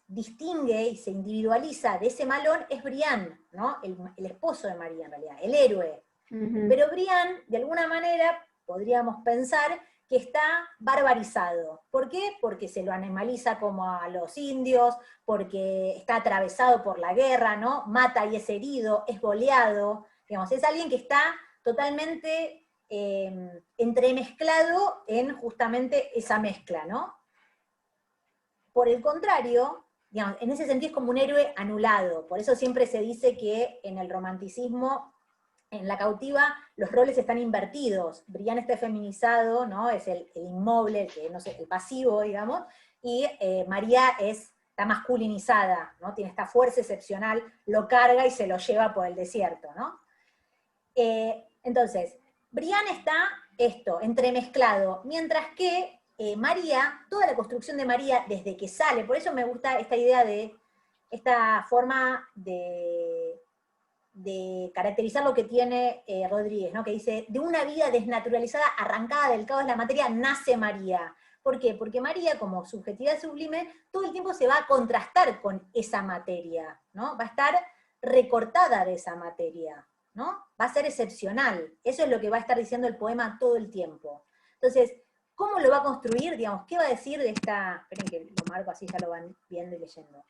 distingue y se individualiza de ese malón es Brian, ¿no? El esposo de María en realidad, el héroe. Uh-huh. Pero Brian, de alguna manera, podríamos pensar que está barbarizado. ¿Por qué? Porque se lo animaliza como a los indios, porque está atravesado por la guerra, ¿no? Mata y es herido, es goleado, digamos, es alguien que está totalmente entremezclado en justamente esa mezcla, ¿no? Por el contrario, digamos, en ese sentido es como un héroe anulado, por eso siempre se dice que en el romanticismo, en La cautiva, los roles están invertidos. Brian está feminizado, ¿no? Es el inmoble, el pasivo, digamos, y María está masculinizada, ¿no? Tiene esta fuerza excepcional, lo carga y se lo lleva por el desierto, ¿no? Entonces, Brian está entremezclado, mientras que María, toda la construcción de María desde que sale, por eso me gusta esta idea de esta forma de caracterizar lo que tiene Rodríguez, ¿no? Que dice, de una vida desnaturalizada, arrancada del caos de la materia, nace María. ¿Por qué? Porque María, como subjetividad sublime, todo el tiempo se va a contrastar con esa materia, ¿no? Va a estar recortada de esa materia, ¿no? Va a ser excepcional. Eso es lo que va a estar diciendo el poema todo el tiempo. Entonces, ¿cómo lo va a construir? Digamos, ¿qué va a decir de esta...? Esperen que lo marco así, ya lo van viendo y leyendo.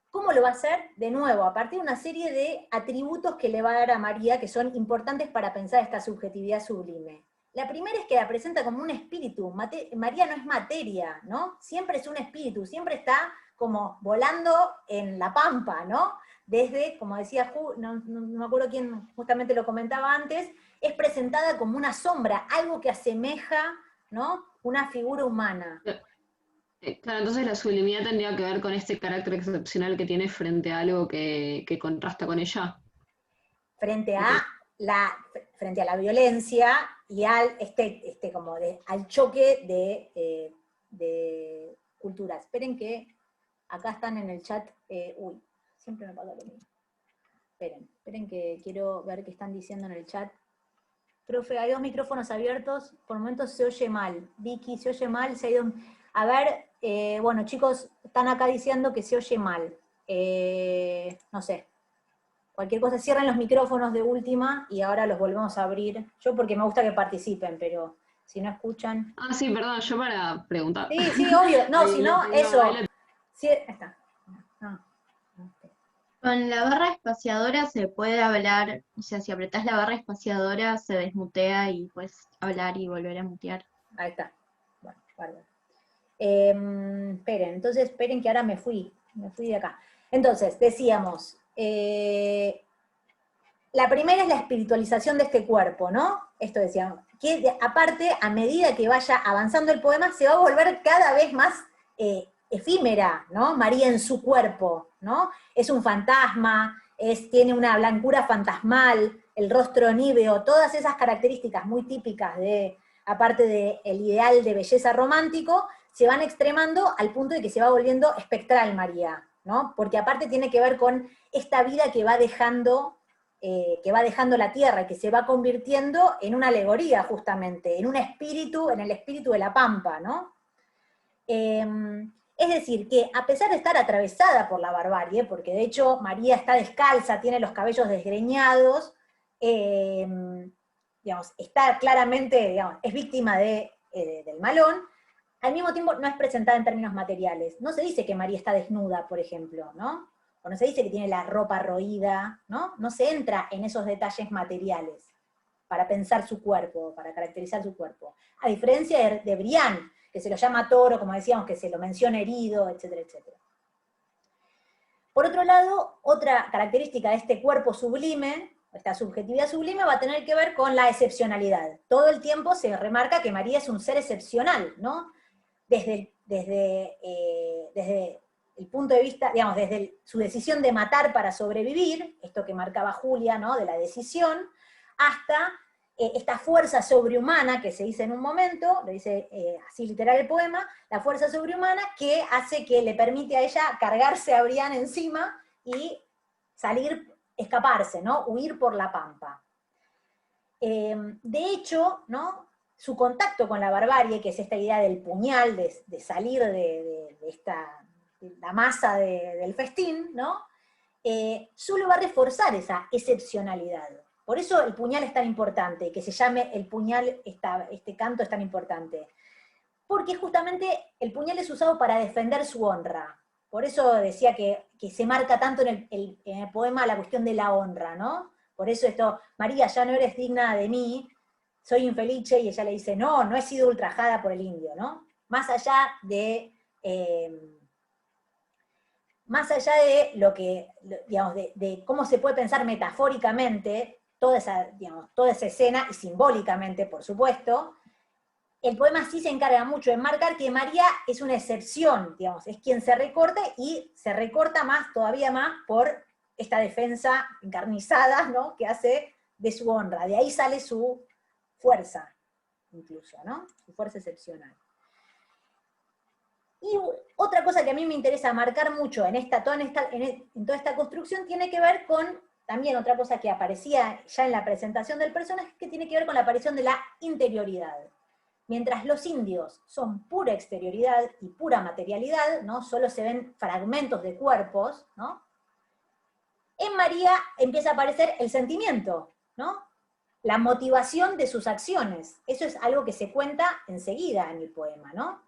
¿Cómo lo va a hacer? De nuevo, a partir de una serie de atributos que le va a dar a María, que son importantes para pensar esta subjetividad sublime. La primera es que la presenta como un espíritu. María no es materia, ¿no? Siempre es un espíritu, siempre está como volando en la pampa, ¿no? Desde, como decía no me acuerdo quién justamente lo comentaba antes, es presentada como una sombra, algo que asemeja, ¿no? Una figura humana. Claro, entonces la sublimidad tendría que ver con este carácter excepcional que tiene frente a algo que contrasta con ella. Frente a la violencia y al al choque de culturas. Esperen que acá están en el chat. Siempre me pasa lo mismo. Esperen que quiero ver qué están diciendo en el chat. Profe, hay dos micrófonos abiertos, por momentos se oye mal. Vicky, se oye mal, se ha ido... A ver, bueno, chicos, están acá diciendo que se oye mal. No sé. Cualquier cosa, cierren los micrófonos de última y ahora los volvemos a abrir. Yo porque me gusta que participen, pero si no escuchan... Ah, sí, perdón, yo para preguntar. Sí, sí, obvio. No, Ahí si lo no, tengo, eso. ahí lo- Sí, está. No. Con la barra espaciadora se puede hablar, o sea, si apretás la barra espaciadora se desmutea y puedes hablar y volver a mutear. Ahí está. Bueno, bárbaro. Esperen, entonces esperen que ahora me fui de acá. Entonces, decíamos, la primera es la espiritualización de este cuerpo, ¿no? Esto decíamos, que aparte, a medida que vaya avanzando el poema, se va a volver cada vez más efímera, ¿no? María en su cuerpo, ¿no? Es un fantasma, tiene una blancura fantasmal, el rostro níveo, todas esas características muy típicas de, aparte del ideal de belleza romántico, se van extremando al punto de que se va volviendo espectral María, ¿no? Porque aparte tiene que ver con esta vida que va dejando la tierra, y que se va convirtiendo en una alegoría justamente, en un espíritu, en el espíritu de la pampa, ¿no? Es decir, que a pesar de estar atravesada por la barbarie, porque de hecho María está descalza, tiene los cabellos desgreñados, digamos, está claramente, digamos, es víctima del malón, al mismo tiempo no es presentada en términos materiales. No se dice que María está desnuda, por ejemplo, ¿no? O no se dice que tiene la ropa roída, ¿no? No se entra en esos detalles materiales para pensar su cuerpo, para caracterizar su cuerpo. A diferencia de Brian, que se lo llama toro, como decíamos, que se lo menciona herido, etcétera, etcétera. Por otro lado, otra característica de este cuerpo sublime, esta subjetividad sublime, va a tener que ver con la excepcionalidad. Todo el tiempo se remarca que María es un ser excepcional, ¿no? Desde el punto de vista, digamos, desde su decisión de matar para sobrevivir, esto que marcaba Julia, ¿no? De la decisión, hasta esta fuerza sobrehumana que se dice en un momento, lo dice así literal el poema, la fuerza sobrehumana que hace que le permite a ella cargarse a Brian encima y salir, escaparse, ¿no? Huir por la pampa. De hecho, ¿no? Su contacto con la barbarie, que es esta idea del puñal, de salir de la masa del festín, ¿no? Solo va a reforzar esa excepcionalidad. Por eso el puñal es tan importante, que se llame el puñal, este canto es tan importante. Porque justamente el puñal es usado para defender su honra. Por eso decía que se marca tanto en el poema la cuestión de la honra, ¿no? Por eso esto, María, ya no eres digna de mí, soy infelice, y ella le dice, no, no he sido ultrajada por el indio, ¿no? Más allá de lo que, digamos, de cómo se puede pensar metafóricamente toda esa escena, y simbólicamente, por supuesto, el poema sí se encarga mucho de marcar que María es una excepción, digamos, es quien se recorta, y se recorta todavía más, por esta defensa encarnizada, ¿no? Que hace de su honra. De ahí sale su fuerza, incluso, ¿no? Su fuerza excepcional. Y otra cosa que a mí me interesa marcar mucho en toda esta construcción tiene que ver con, también otra cosa que aparecía ya en la presentación del personaje, que tiene que ver con la aparición de la interioridad. Mientras los indios son pura exterioridad y pura materialidad, ¿no? Solo se ven fragmentos de cuerpos, ¿no? En María empieza a aparecer el sentimiento, ¿no? La motivación de sus acciones. Eso es algo que se cuenta enseguida en el poema, ¿no?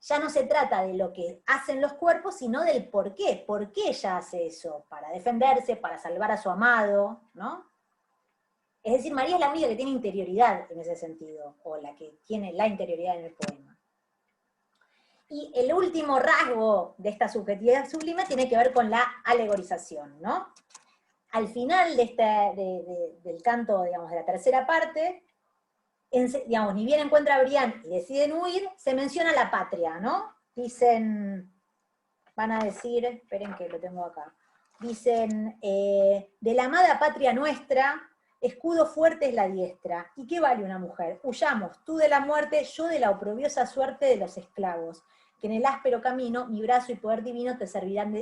Ya no se trata de lo que hacen los cuerpos, sino del por qué. ¿Por qué ella hace eso? Para defenderse, para salvar a su amado, ¿no? Es decir, María es la única que tiene interioridad en ese sentido, o la que tiene la interioridad en el poema. Y el último rasgo de esta subjetividad sublime tiene que ver con la alegorización, ¿no? Al final del canto, digamos, de la tercera parte, digamos, ni bien encuentra a Brian y deciden huir, se menciona la patria, ¿no? Dicen, van a decir, esperen que lo tengo acá, dicen, de la amada patria nuestra, escudo fuerte es la diestra, ¿y qué vale una mujer? Huyamos, tú de la muerte, yo de la oprobiosa suerte de los esclavos, que en el áspero camino, mi brazo y poder divino te servirán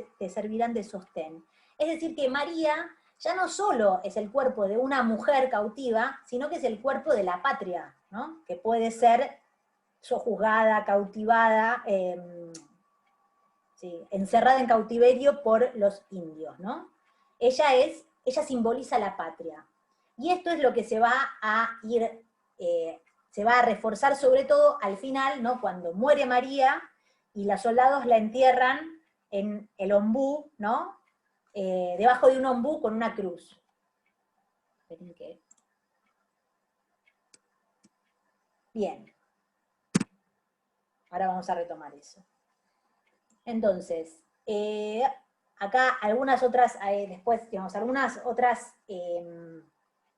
de sostén. Es decir, que María ya no solo es el cuerpo de una mujer cautiva, sino que es el cuerpo de la patria, ¿no? Que puede ser sojuzgada, cautivada, encerrada en cautiverio por los indios, ¿no? Ella es ella simboliza la patria. Y esto es lo que se va a ir, se va a reforzar sobre todo al final, ¿no? Cuando muere María y los soldados la entierran en el ombú, ¿no? Debajo de un ombú con una cruz. Esperen que... Bien. Ahora vamos a retomar eso. Entonces, acá algunas otras, después, digamos, algunas otras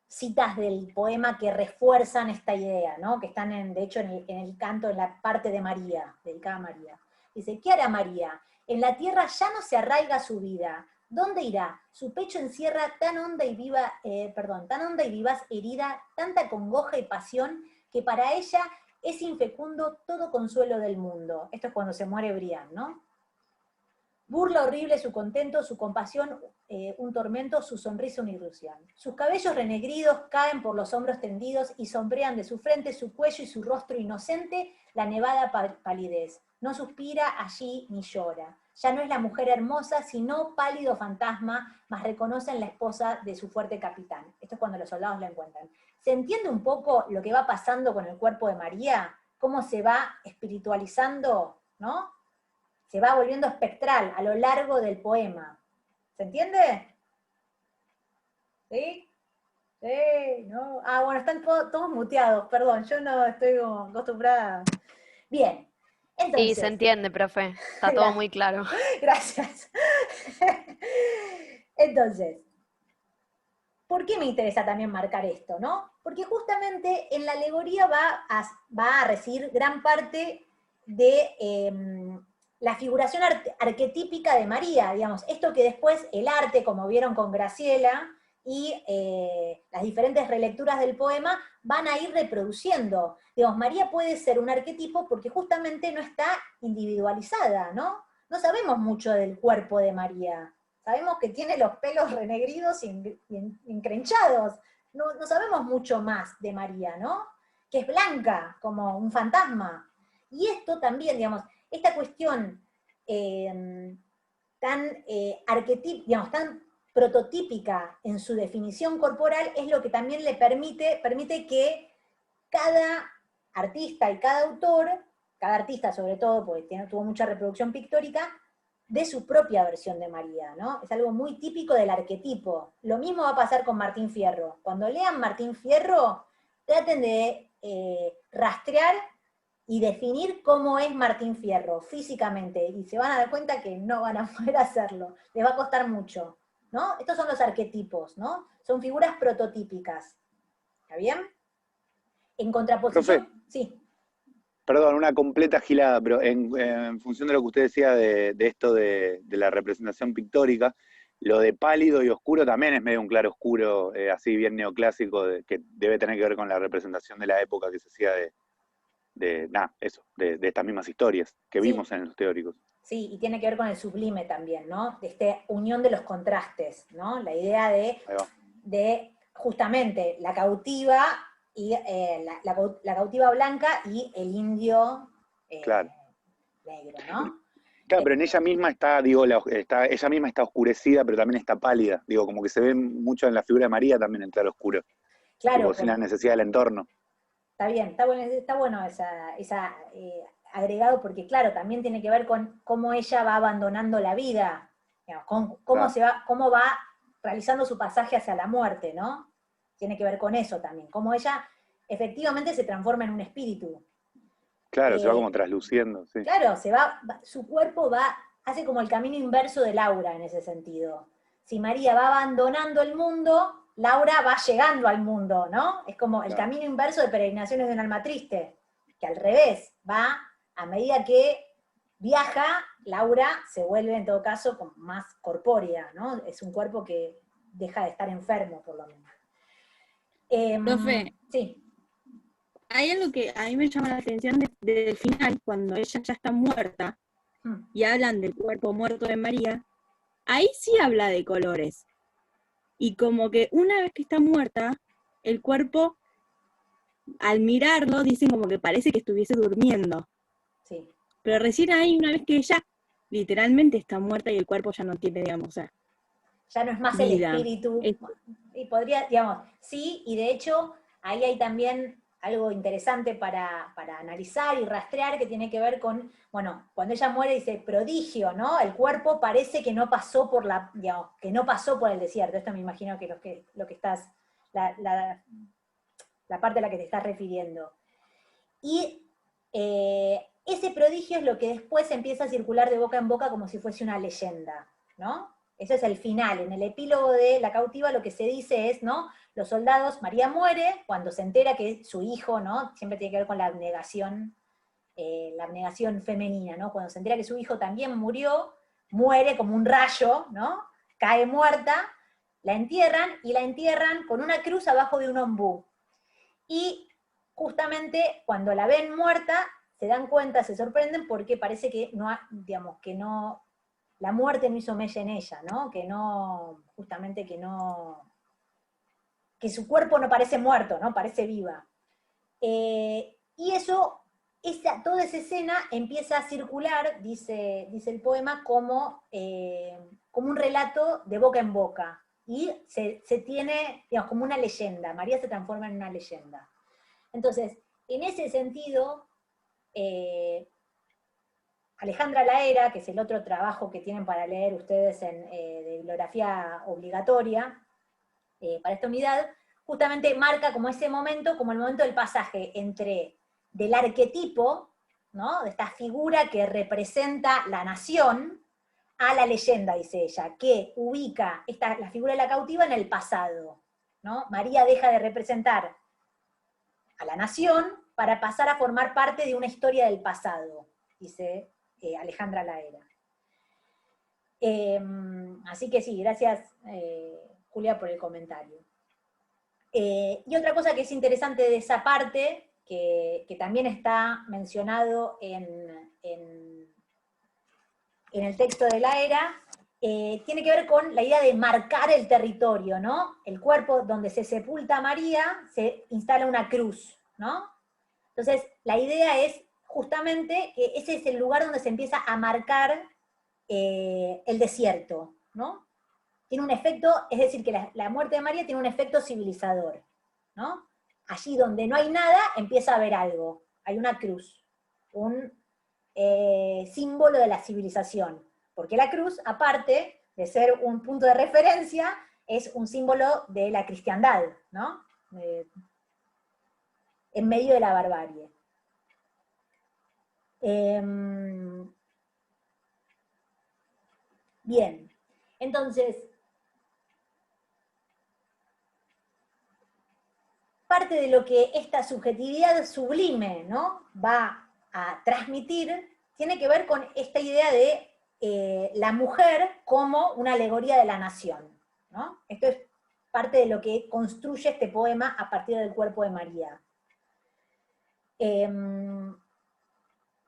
citas del poema que refuerzan esta idea, ¿no? Que están, de hecho, en el canto, en la parte de María, dedicada a María. Dice, ¿qué hará María? En la tierra ya no se arraiga su vida. ¿Dónde irá? Su pecho encierra tan honda y vivaz herida, tanta congoja y pasión, que para ella es infecundo todo consuelo del mundo. Esto es cuando se muere Brian, ¿no? Burla horrible su contento, su compasión, un tormento, su sonrisa una ilusión. Sus cabellos renegridos caen por los hombros tendidos y sombrean de su frente, su cuello y su rostro inocente la nevada palidez. No suspira allí ni llora. Ya no es la mujer hermosa, sino pálido fantasma, mas reconocen la esposa de su fuerte capitán. Esto es cuando los soldados la encuentran. ¿Se entiende un poco lo que va pasando con el cuerpo de María? ¿Cómo se va espiritualizando, ¿no? Se va volviendo espectral a lo largo del poema. ¿Se entiende? ¿Sí? ¿Sí? ¿No? Ah, bueno, están todos muteados, perdón, yo no estoy acostumbrada. Bien. Entonces, Sí, se entiende, profe. Está todo muy claro. Gracias. Entonces, ¿por qué me interesa también marcar esto, no? Porque justamente en la alegoría va a recibir gran parte de la figuración arquetípica de María, digamos, esto que después el arte, como vieron con Graciela, y las diferentes relecturas del poema van a ir reproduciendo. Digamos, María puede ser un arquetipo porque justamente no está individualizada, ¿no? No sabemos mucho del cuerpo de María. Sabemos que tiene los pelos renegridos y encrenchados. No sabemos mucho más de María, ¿no? Que es blanca, como un fantasma. Y esto también, digamos, esta cuestión tan arquetípica, tan prototípica en su definición corporal, es lo que también le permite que cada artista y cada autor, cada artista sobre todo, porque tuvo mucha reproducción pictórica, de su propia versión de María, ¿no? Es algo muy típico del arquetipo. Lo mismo va a pasar con Martín Fierro. Cuando lean Martín Fierro, traten de rastrear y definir cómo es Martín Fierro físicamente, y se van a dar cuenta que no van a poder hacerlo, les va a costar mucho, ¿no? Estos son los arquetipos, ¿no? Son figuras prototípicas. ¿Está bien? En contraposición... Profe, sí. Perdón, una completa gilada, pero en función de lo que usted decía de esto de la representación pictórica, lo de pálido y oscuro también es medio un claro oscuro, así bien neoclásico, que debe tener que ver con la representación de la época que se hacía de estas mismas historias que vimos en los teóricos. Sí, y tiene que ver con el sublime también, ¿no? De esta unión de los contrastes, ¿no? La idea de justamente la cautiva y la cautiva blanca y el indio claro. negro, ¿no? Claro, pero en ella misma ella misma está oscurecida, pero también está pálida. Digo, como que se ve mucho en la figura de María también en claro oscuro. Claro. Sin la necesidad del entorno. Está bien, está bueno esa agregado, porque claro, también tiene que ver con cómo ella va abandonando la vida, digamos, cómo va realizando su pasaje hacia la muerte, ¿no? Tiene que ver con eso también, cómo ella efectivamente se transforma en un espíritu. Claro, se va como trasluciendo, sí. Claro, su cuerpo hace como el camino inverso de Laura en ese sentido. Si María va abandonando el mundo, Laura va llegando al mundo, ¿no? Es como el camino inverso de Peregrinaciones de un alma triste, que al revés, va a medida que viaja, Laura se vuelve en todo caso como más corpórea, ¿no? Es un cuerpo que deja de estar enfermo, por lo menos. Profe, sí. Hay algo que a mí me llama la atención desde el final, cuando ella ya está muerta, y hablan del cuerpo muerto de María, ahí sí habla de colores. Y como que una vez que está muerta, el cuerpo, al mirarlo, dicen como que parece que estuviese durmiendo. Sí. Pero recién ahí, una vez que ella literalmente está muerta y el cuerpo ya no tiene, digamos, o sea, ya no es más Vida. el espíritu, y podría, digamos, sí, y de hecho, ahí hay también algo interesante para analizar y rastrear, que tiene que ver con, bueno, cuando ella muere dice prodigio, ¿no? El cuerpo parece que no pasó por digamos, que no pasó por el desierto. Esto me imagino que lo que estás, la parte a la que te estás refiriendo. Y ese prodigio es lo que después empieza a circular de boca en boca como si fuese una leyenda, ¿no? Ese es el final. En el epílogo de La cautiva lo que se dice es, ¿no? Los soldados, María muere cuando se entera que su hijo, ¿no? Siempre tiene que ver con la abnegación femenina, ¿no? Cuando se entera que su hijo también murió, muere como un rayo, ¿no? Cae muerta, la entierran con una cruz abajo de un ombú. Y justamente cuando la ven muerta, se dan cuenta, se sorprenden porque parece que digamos, que no, la muerte no hizo mella en ella, ¿no? Que no, justamente que su cuerpo no parece muerto, ¿no? Parece viva. Y eso, toda esa escena empieza a circular, dice el poema, como un relato de boca en boca. Y se tiene, digamos, como una leyenda. María se transforma en una leyenda. Entonces, en ese sentido, Alejandra Laera, que es el otro trabajo que tienen para leer ustedes de bibliografía obligatoria para esta unidad, justamente marca como ese momento, como el momento del pasaje del arquetipo, ¿no? De esta figura que representa la nación, a la leyenda, dice ella, que ubica la figura de la cautiva en el pasado, ¿no? María deja de representar a la nación para pasar a formar parte de una historia del pasado, dice Alejandra Laera. Así que sí, gracias Julia por el comentario. Y otra cosa que es interesante de esa parte, que también está mencionado en el texto de Laera, tiene que ver con la idea de marcar el territorio, ¿no? El cuerpo donde se sepulta a María, se instala una cruz, ¿no? Entonces, la idea es justamente que ese es el lugar donde se empieza a marcar el desierto, ¿no? Tiene un efecto, es decir, que la muerte de María tiene un efecto civilizador, ¿no? Allí donde no hay nada, empieza a haber algo. Hay una cruz, un símbolo de la civilización. Porque la cruz, aparte de ser un punto de referencia, es un símbolo de la cristiandad, ¿no? En medio de la barbarie. Bien, entonces, parte de lo que esta subjetividad sublime, ¿no?, va a transmitir, tiene que ver con esta idea de la mujer como una alegoría de la nación, ¿no? Esto es parte de lo que construye este poema a partir del cuerpo de María.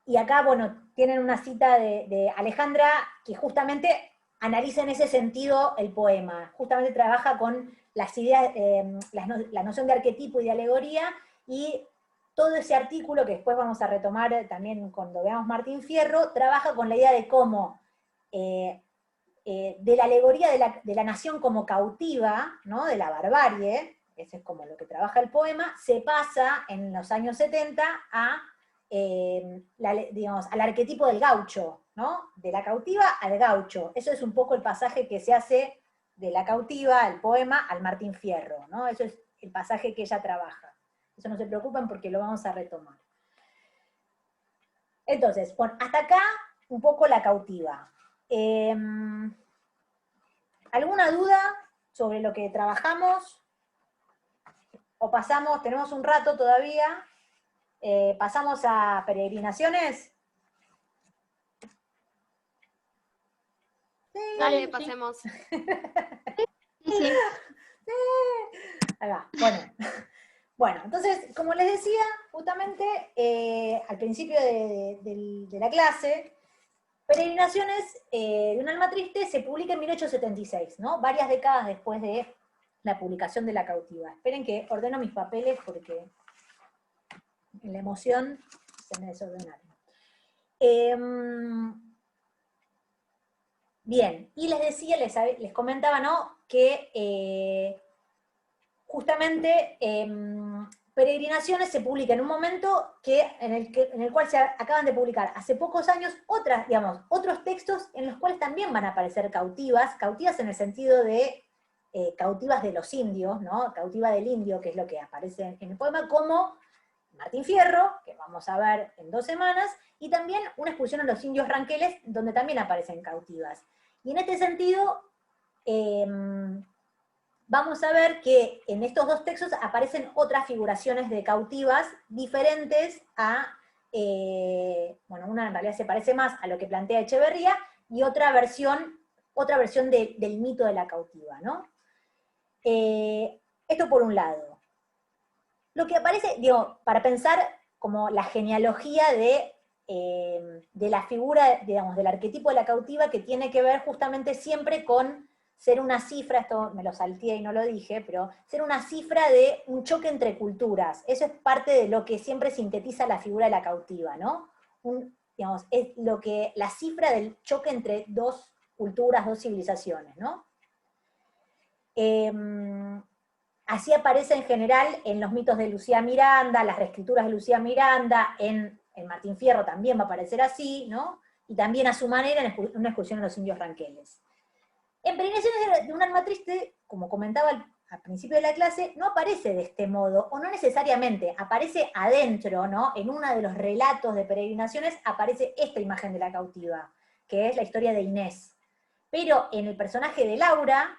Y acá, bueno, tienen una cita de Alejandra que justamente analiza en ese sentido el poema. Justamente trabaja con las ideas, la noción de arquetipo y de alegoría, y todo ese artículo, que después vamos a retomar también cuando veamos Martín Fierro, trabaja con la idea de cómo de la alegoría de la nación como cautiva, ¿no?, de la barbarie, ese es como lo que trabaja el poema, se pasa en los años 70 digamos, al arquetipo del gaucho, ¿no? De la cautiva al gaucho. Eso es un poco el pasaje que se hace de la cautiva, el poema, al Martín Fierro, ¿no? Eso es el pasaje que ella trabaja. Eso no se preocupen porque lo vamos a retomar. Entonces, bueno, hasta acá un poco la cautiva. ¿Alguna duda sobre lo que trabajamos? ¿O pasamos, tenemos un rato todavía? ¿Pasamos a peregrinaciones? Sí. Dale, pasemos. Sí. Ahí va. Bueno, entonces, como les decía, justamente al principio de la clase, Peregrinaciones de un alma triste se publica en 1876, ¿no? Varias décadas después de la publicación de La cautiva. Esperen que ordeno mis papeles porque en la emoción se me desordenaron. Bien, y les decía, les comentaba, ¿no? Que justamente Peregrinaciones se publica en un momento en el cual se acaban de publicar hace pocos años otros textos en los cuales también van a aparecer cautivas en el sentido de cautivas de los indios, ¿no? Cautiva del indio, que es lo que aparece en el poema, como Martín Fierro, que vamos a ver en 2 semanas, y también una excursión a los indios ranqueles, donde también aparecen cautivas. Y en este sentido, vamos a ver que en estos 2 textos aparecen otras figuraciones de cautivas diferentes a, una en realidad se parece más a lo que plantea Echeverría, y otra versión del mito de la cautiva, ¿no? Esto por un lado. Lo que aparece, para pensar como la genealogía de la figura, digamos, del arquetipo de la cautiva, que tiene que ver justamente siempre con ser una cifra, esto me lo salteé y no lo dije, pero ser una cifra de un choque entre culturas. Eso es parte de lo que siempre sintetiza la figura de la cautiva, ¿no? Es la cifra del choque entre 2 culturas, 2 civilizaciones, ¿no? Así aparece en general en los mitos de Lucía Miranda, las reescrituras de Lucía Miranda, en Martín Fierro también va a aparecer así, ¿no? Y también a su manera en una excursión a los indios ranqueles. En Peregrinaciones de un alma triste, como comentaba al principio de la clase, no aparece de este modo, o no necesariamente, aparece adentro, ¿no? En uno de los relatos de Peregrinaciones aparece esta imagen de la cautiva, que es la historia de Inés. Pero en el personaje de Laura,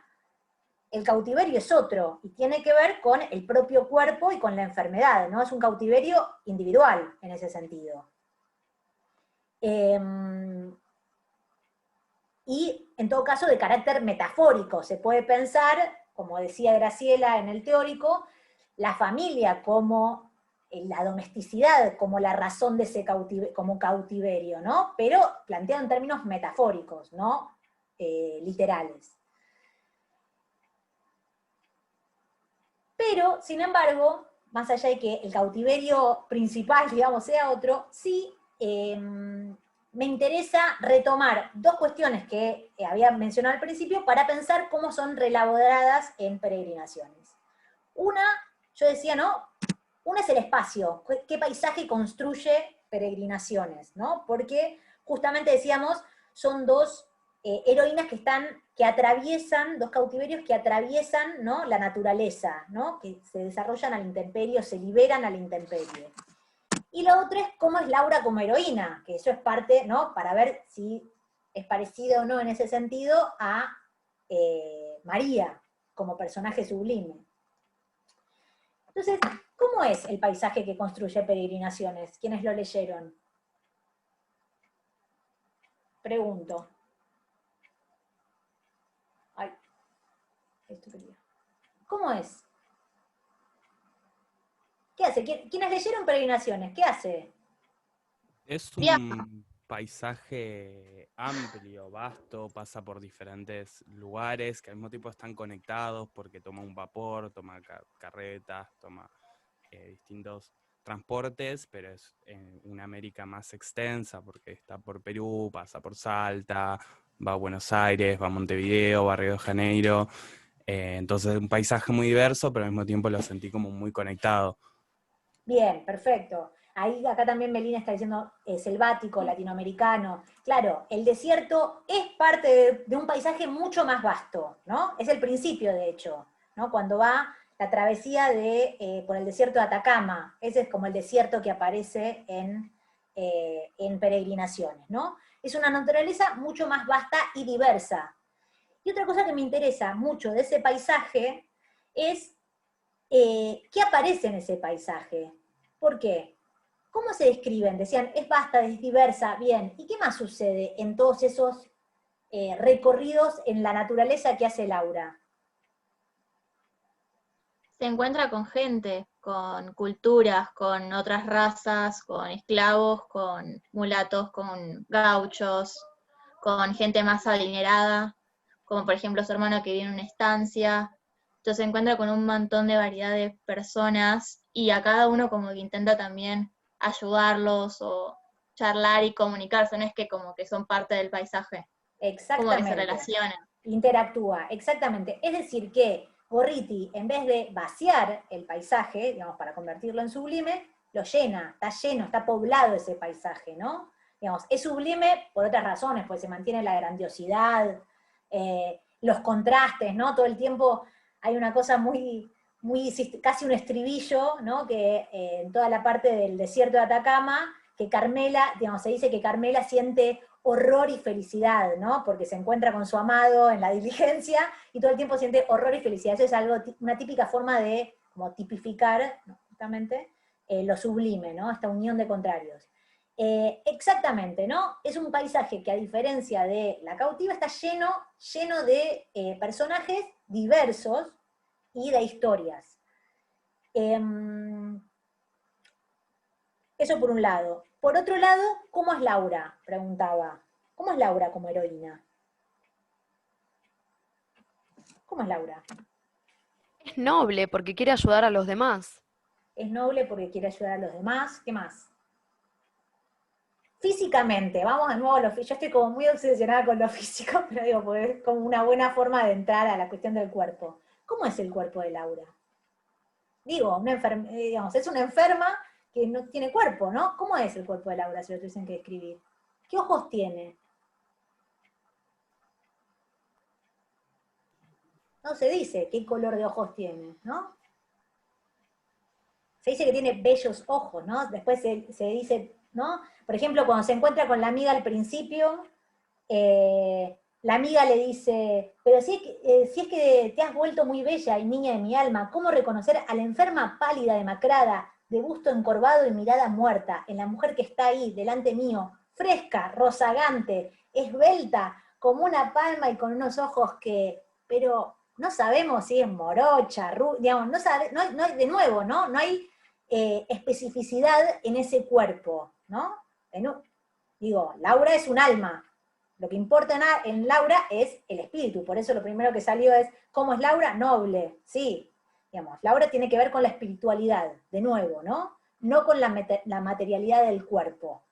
el cautiverio es otro, y tiene que ver con el propio cuerpo y con la enfermedad, ¿no? Es un cautiverio individual en ese sentido. Y en todo caso de carácter metafórico. Se puede pensar, como decía Graciela en el teórico, la familia como la domesticidad, como la razón de ese cautiverio, ¿no? Pero planteado en términos metafóricos, no literales. Pero, sin embargo, más allá de que el cautiverio principal, digamos, sea otro, sí me interesa retomar 2 cuestiones que había mencionado al principio para pensar cómo son relaboradas en Peregrinaciones. Una, yo decía, ¿no? Una es el espacio, qué paisaje construye Peregrinaciones, ¿no? Porque justamente decíamos, son 2 heroínas que atraviesan, 2 cautiverios que atraviesan, ¿no? La naturaleza, ¿no? Que se desarrollan al intemperio, se liberan al intemperio. Y la otra es cómo es Laura como heroína, que eso es parte, ¿no? Para ver si es parecida o no en ese sentido a María como personaje sublime. Entonces, ¿cómo es el paisaje que construye Peregrinaciones? ¿Quiénes lo leyeron? Pregunto. Ay, esto quería. ¿Cómo es? ¿Qué hace? ¿Quiénes leyeron Peregrinaciones? ¿Qué hace? Es un paisaje amplio, vasto, pasa por diferentes lugares que al mismo tiempo están conectados porque toma un vapor, toma carretas, toma distintos transportes, pero es una América más extensa porque está por Perú, pasa por Salta, va a Buenos Aires, va a Montevideo, va a Río de Janeiro. Entonces un paisaje muy diverso, pero al mismo tiempo lo sentí como muy conectado. Bien, perfecto. Acá también Melina está diciendo selvático, latinoamericano. Claro, el desierto es parte de un paisaje mucho más vasto, ¿no? Es el principio, de hecho, ¿no? Cuando va la travesía por el desierto de Atacama, ese es como el desierto que aparece en Peregrinaciones, ¿no? Es una naturaleza mucho más vasta y diversa. Y otra cosa que me interesa mucho de ese paisaje es qué aparece en ese paisaje. ¿Por qué? ¿Cómo se describen? Decían, es vasta, es diversa, bien. ¿Y qué más sucede en todos esos recorridos en la naturaleza que hace Laura? Se encuentra con gente, con culturas, con otras razas, con esclavos, con mulatos, con gauchos, con gente más adinerada, como por ejemplo su hermano que vive en una estancia. Entonces se encuentra con un montón de variedad de personas y a cada uno como que intenta también ayudarlos o charlar y comunicarse, no es que como que son parte del paisaje. cómo Exactamente. se relaciona. Interactúa, exactamente. Es decir que Gorriti, en vez de vaciar el paisaje, digamos, para convertirlo en sublime, lo llena, está lleno, está poblado ese paisaje, ¿no? Digamos, es sublime por otras razones, pues se mantiene la grandiosidad, los contrastes, ¿no? Todo el tiempo hay una cosa muy, casi un estribillo, ¿no? Que en toda la parte del desierto de Atacama, que Carmela, digamos, se dice que Carmela siente horror y felicidad, ¿no? Porque se encuentra con su amado en la diligencia y todo el tiempo siente horror y felicidad. Eso es algo, una típica forma de como tipificar, ¿no? Justamente, lo sublime, ¿no? Esta unión de contrarios. Exactamente, ¿no? Es un paisaje que a diferencia de La cautiva está lleno de personajes diversos y de historias. Eso por un lado. Por otro lado, ¿cómo es Laura? Preguntaba. ¿Cómo es Laura como heroína? ¿Cómo es Laura? Es noble porque quiere ayudar a los demás. Es noble porque quiere ayudar a los demás. ¿Qué más? Físicamente, vamos de nuevo a lo físico. Yo estoy como muy obsesionada con lo físico, pero digo, porque es como una buena forma de entrar a la cuestión del cuerpo. ¿Cómo es el cuerpo de Laura? Digo, digamos, es una enferma que no tiene cuerpo, ¿no? ¿Cómo es el cuerpo de Laura si lo tuviesen que describir? ¿Qué ojos tiene? No se dice qué color de ojos tiene, ¿no? Se dice que tiene bellos ojos, ¿no? Después se dice, ¿no? Por ejemplo, cuando se encuentra con la amiga al principio, la amiga le dice, pero si es que te has vuelto muy bella y niña de mi alma, ¿cómo reconocer a la enferma pálida, demacrada, de busto encorvado y mirada muerta, en la mujer que está ahí, delante mío, fresca, rozagante, esbelta, como una palma y con unos ojos que, pero no sabemos si es morocha, digamos, no hay, de nuevo, ¿no? No hay especificidad en ese cuerpo, ¿no? Digo, Laura es un alma. Lo que importa en Laura es el espíritu, por eso lo primero que salió es, ¿cómo es Laura? Noble, sí. Digamos, Laura tiene que ver con la espiritualidad, de nuevo, ¿no? No con la materialidad del cuerpo.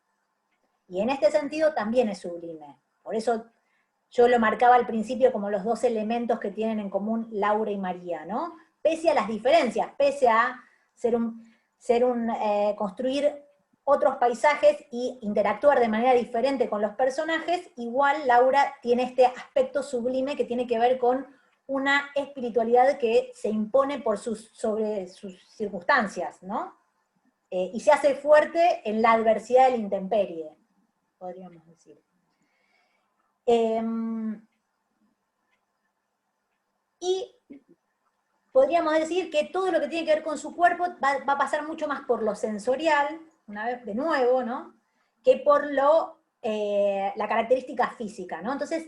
Y en este sentido también es sublime. Por eso yo lo marcaba al principio como los dos elementos que tienen en común Laura y María, ¿no? Pese a las diferencias, pese a construir otros paisajes y interactuar de manera diferente con los personajes, igual Laura tiene este aspecto sublime que tiene que ver con una espiritualidad que se impone sobre sus circunstancias, ¿no? Y se hace fuerte en la adversidad de la intemperie, podríamos decir. Y podríamos decir que todo lo que tiene que ver con su cuerpo va a pasar mucho más por lo sensorial, una vez de nuevo, ¿no? Que por la característica física, ¿no? Entonces,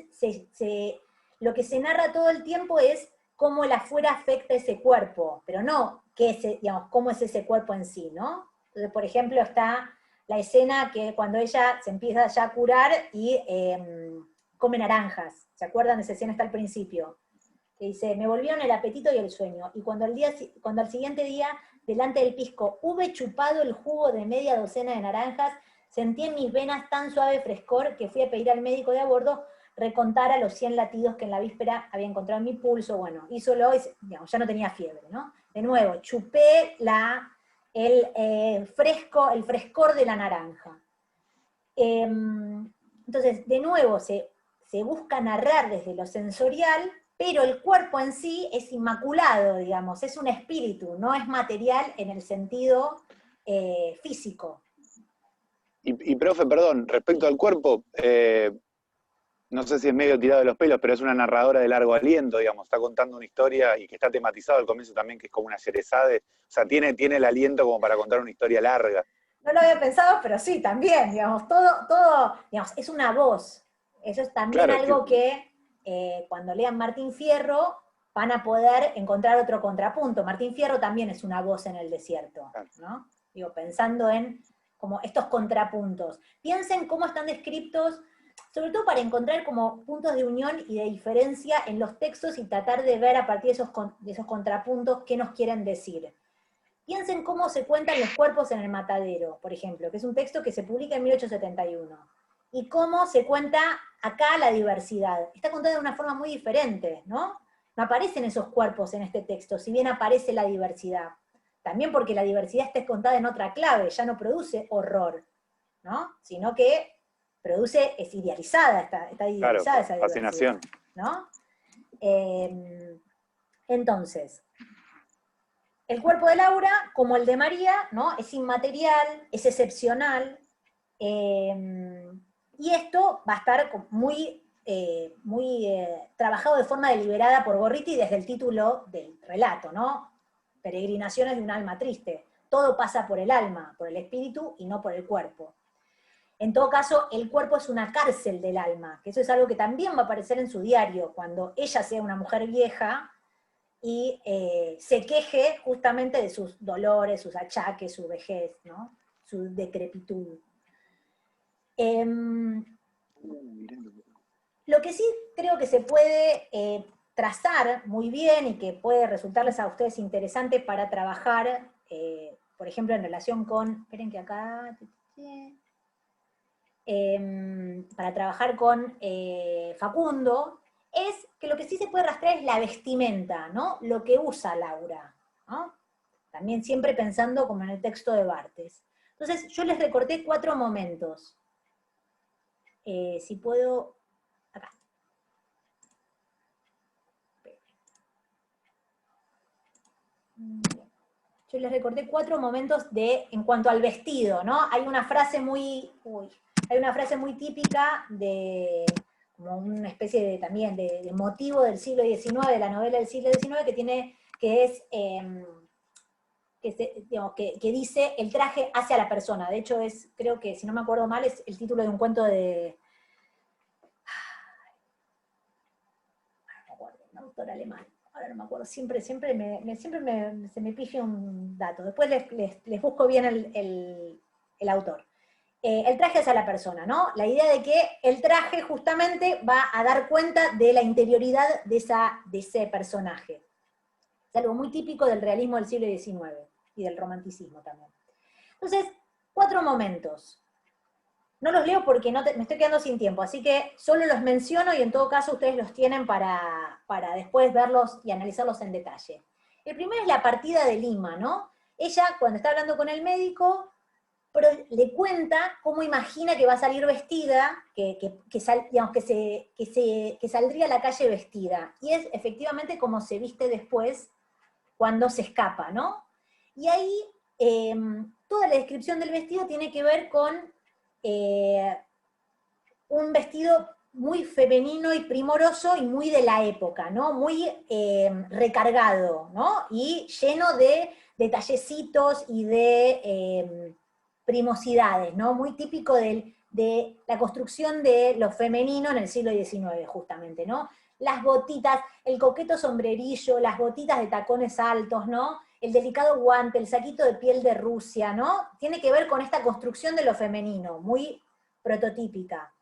lo que se narra todo el tiempo es cómo el afuera afecta ese cuerpo, pero no cómo es ese cuerpo en sí, ¿no? Entonces, por ejemplo, está la escena que cuando ella se empieza ya a curar y come naranjas. ¿Se acuerdan de esa escena? Está al principio. Que dice, me volvieron el apetito y el sueño, y cuando al siguiente día, delante del pisco, hube chupado el jugo de media docena de naranjas, sentí en mis venas tan suave frescor que fui a pedir al médico de a bordo recontara los 100 latidos que en la víspera había encontrado en mi pulso. Bueno, hízolo, digamos, ya no tenía fiebre, ¿no? De nuevo, chupé el frescor de la naranja. Entonces, de nuevo, se busca narrar desde lo sensorial, pero el cuerpo en sí es inmaculado, digamos, es un espíritu, no es material en el sentido físico. Y profe, perdón, respecto al cuerpo, no sé si es medio tirado de los pelos, pero es una narradora de largo aliento, digamos, está contando una historia y que está tematizado al comienzo también, que es como una Sherezade, o sea, tiene el aliento como para contar una historia larga. No lo había pensado, pero sí, también, digamos, todo, digamos, es una voz. Eso es también claro, algo que cuando lean Martín Fierro van a poder encontrar otro contrapunto. Martín Fierro también es una voz en el desierto, ¿no? Digo, pensando en como estos contrapuntos. Piensen cómo están descritos, sobre todo para encontrar como puntos de unión y de diferencia en los textos y tratar de ver a partir de esos contrapuntos qué nos quieren decir. Piensen cómo se cuentan los cuerpos en el matadero, por ejemplo, que es un texto que se publica en 1871. y cómo se cuenta acá la diversidad. Está contada de una forma muy diferente, ¿no? No aparecen esos cuerpos en este texto, si bien aparece la diversidad. También porque la diversidad está contada en otra clave, ya no produce horror, ¿no? Sino que produce, es idealizada, está idealizada esa diversidad, fascinación. ¿no? Entonces, el cuerpo de Laura, como el de María, ¿no? Es inmaterial, es excepcional, y esto va a estar muy trabajado de forma deliberada por Gorriti desde el título del relato, ¿no? Peregrinaciones de un alma triste. Todo pasa por el alma, por el espíritu y no por el cuerpo. En todo caso, el cuerpo es una cárcel del alma, que eso es algo que también va a aparecer en su diario, cuando ella sea una mujer vieja y se queje justamente de sus dolores, sus achaques, su vejez, ¿no? Su decrepitud. Lo que sí creo que se puede trazar muy bien y que puede resultarles a ustedes interesante para trabajar, por ejemplo, en relación con, esperen que acá, para trabajar con Facundo, es que lo que sí se puede rastrear es la vestimenta, ¿no? Lo que usa Laura, ¿no? También siempre pensando como en el texto de Barthes. Entonces, yo les recorté 4 momentos. Si puedo, acá. Yo les recorté 4 momentos en cuanto al vestido, ¿no? Hay una frase muy típica de, como una especie también de motivo del siglo XIX, de la novela del siglo XIX, que dice el traje hacia la persona. De hecho, creo que, si no me acuerdo mal, es el título de un cuento de un autor alemán. Ahora no me acuerdo, siempre se me pifia un dato. Después les busco bien el autor. El traje hacia la persona, ¿no? La idea de que el traje justamente va a dar cuenta de la interioridad de ese personaje. Es algo muy típico del realismo del siglo XIX y del romanticismo también. Entonces, 4 momentos. No los leo porque me estoy quedando sin tiempo, así que solo los menciono y en todo caso ustedes los tienen para después verlos y analizarlos en detalle. El primero es la partida de Lima, ¿no? Ella, cuando está hablando con el médico, le cuenta cómo imagina que va a salir vestida, que saldría a la calle vestida. Y es efectivamente como se viste después cuando se escapa, ¿no? Y ahí toda la descripción del vestido tiene que ver con un vestido muy femenino y primoroso y muy de la época, ¿no? Muy recargado, ¿no? Y lleno de detallecitos y de primosidades, ¿no? Muy típico de la construcción de lo femenino en el siglo XIX, justamente, ¿no? Las botitas, el coqueto sombrerillo, las botitas de tacones altos, ¿no? El delicado guante, el saquito de piel de Rusia, ¿no? Tiene que ver con esta construcción de lo femenino, muy prototípica.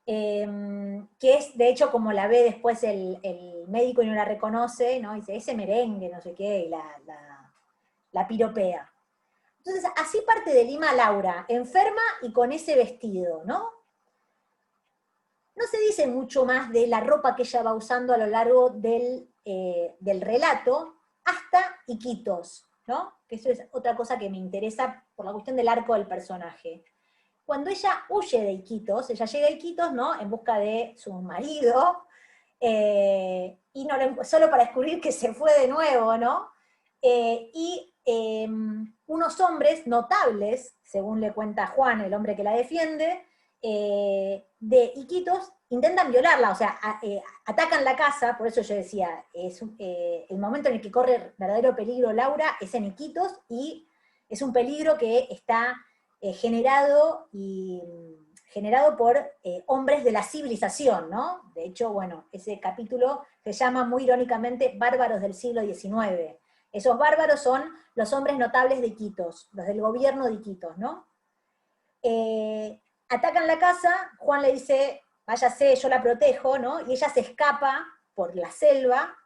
Que es, de hecho, como la ve después el médico y no la reconoce, ¿no? Dice, ese merengue, no sé qué, y la piropea. Entonces, así parte de Lima Laura, enferma y con ese vestido, ¿no? No se dice mucho más de la ropa que ella va usando a lo largo del relato, hasta Iquitos, ¿no? Que eso es otra cosa que me interesa por la cuestión del arco del personaje. Cuando ella huye de Iquitos, ella llega a Iquitos, ¿no? En busca de su marido, y solo para descubrir que se fue de nuevo, ¿no? Unos hombres notables, según le cuenta Juan, el hombre que la defiende, de Iquitos, intentan violarla, o sea, atacan la casa. Por eso yo decía, el momento en el que corre verdadero peligro Laura es en Iquitos, y es un peligro que está generado por hombres de la civilización, ¿no? De hecho, bueno, ese capítulo se llama muy irónicamente Bárbaros del siglo XIX. Esos bárbaros son los hombres notables de Iquitos, los del gobierno de Iquitos, ¿no? Atacan la casa, Juan le dice, váyase, yo la protejo, ¿no? Y ella se escapa por la selva,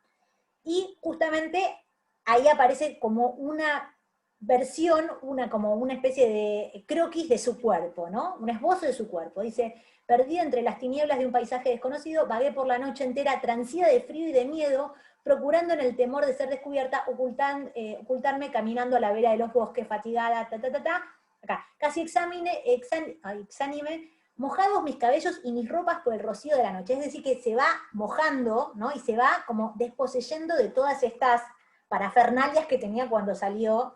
y justamente ahí aparece como una versión, como una especie de croquis de su cuerpo, ¿no? Un esbozo de su cuerpo. Dice, perdida entre las tinieblas de un paisaje desconocido, vagué por la noche entera, transida de frío y de miedo, procurando en el temor de ser descubierta, ocultarme caminando a la vera de los bosques, fatigada, acá, casi exánime, mojados mis cabellos y mis ropas por el rocío de la noche. Es decir, que se va mojando, ¿no? Y se va como desposeyendo de todas estas parafernalias que tenía cuando salió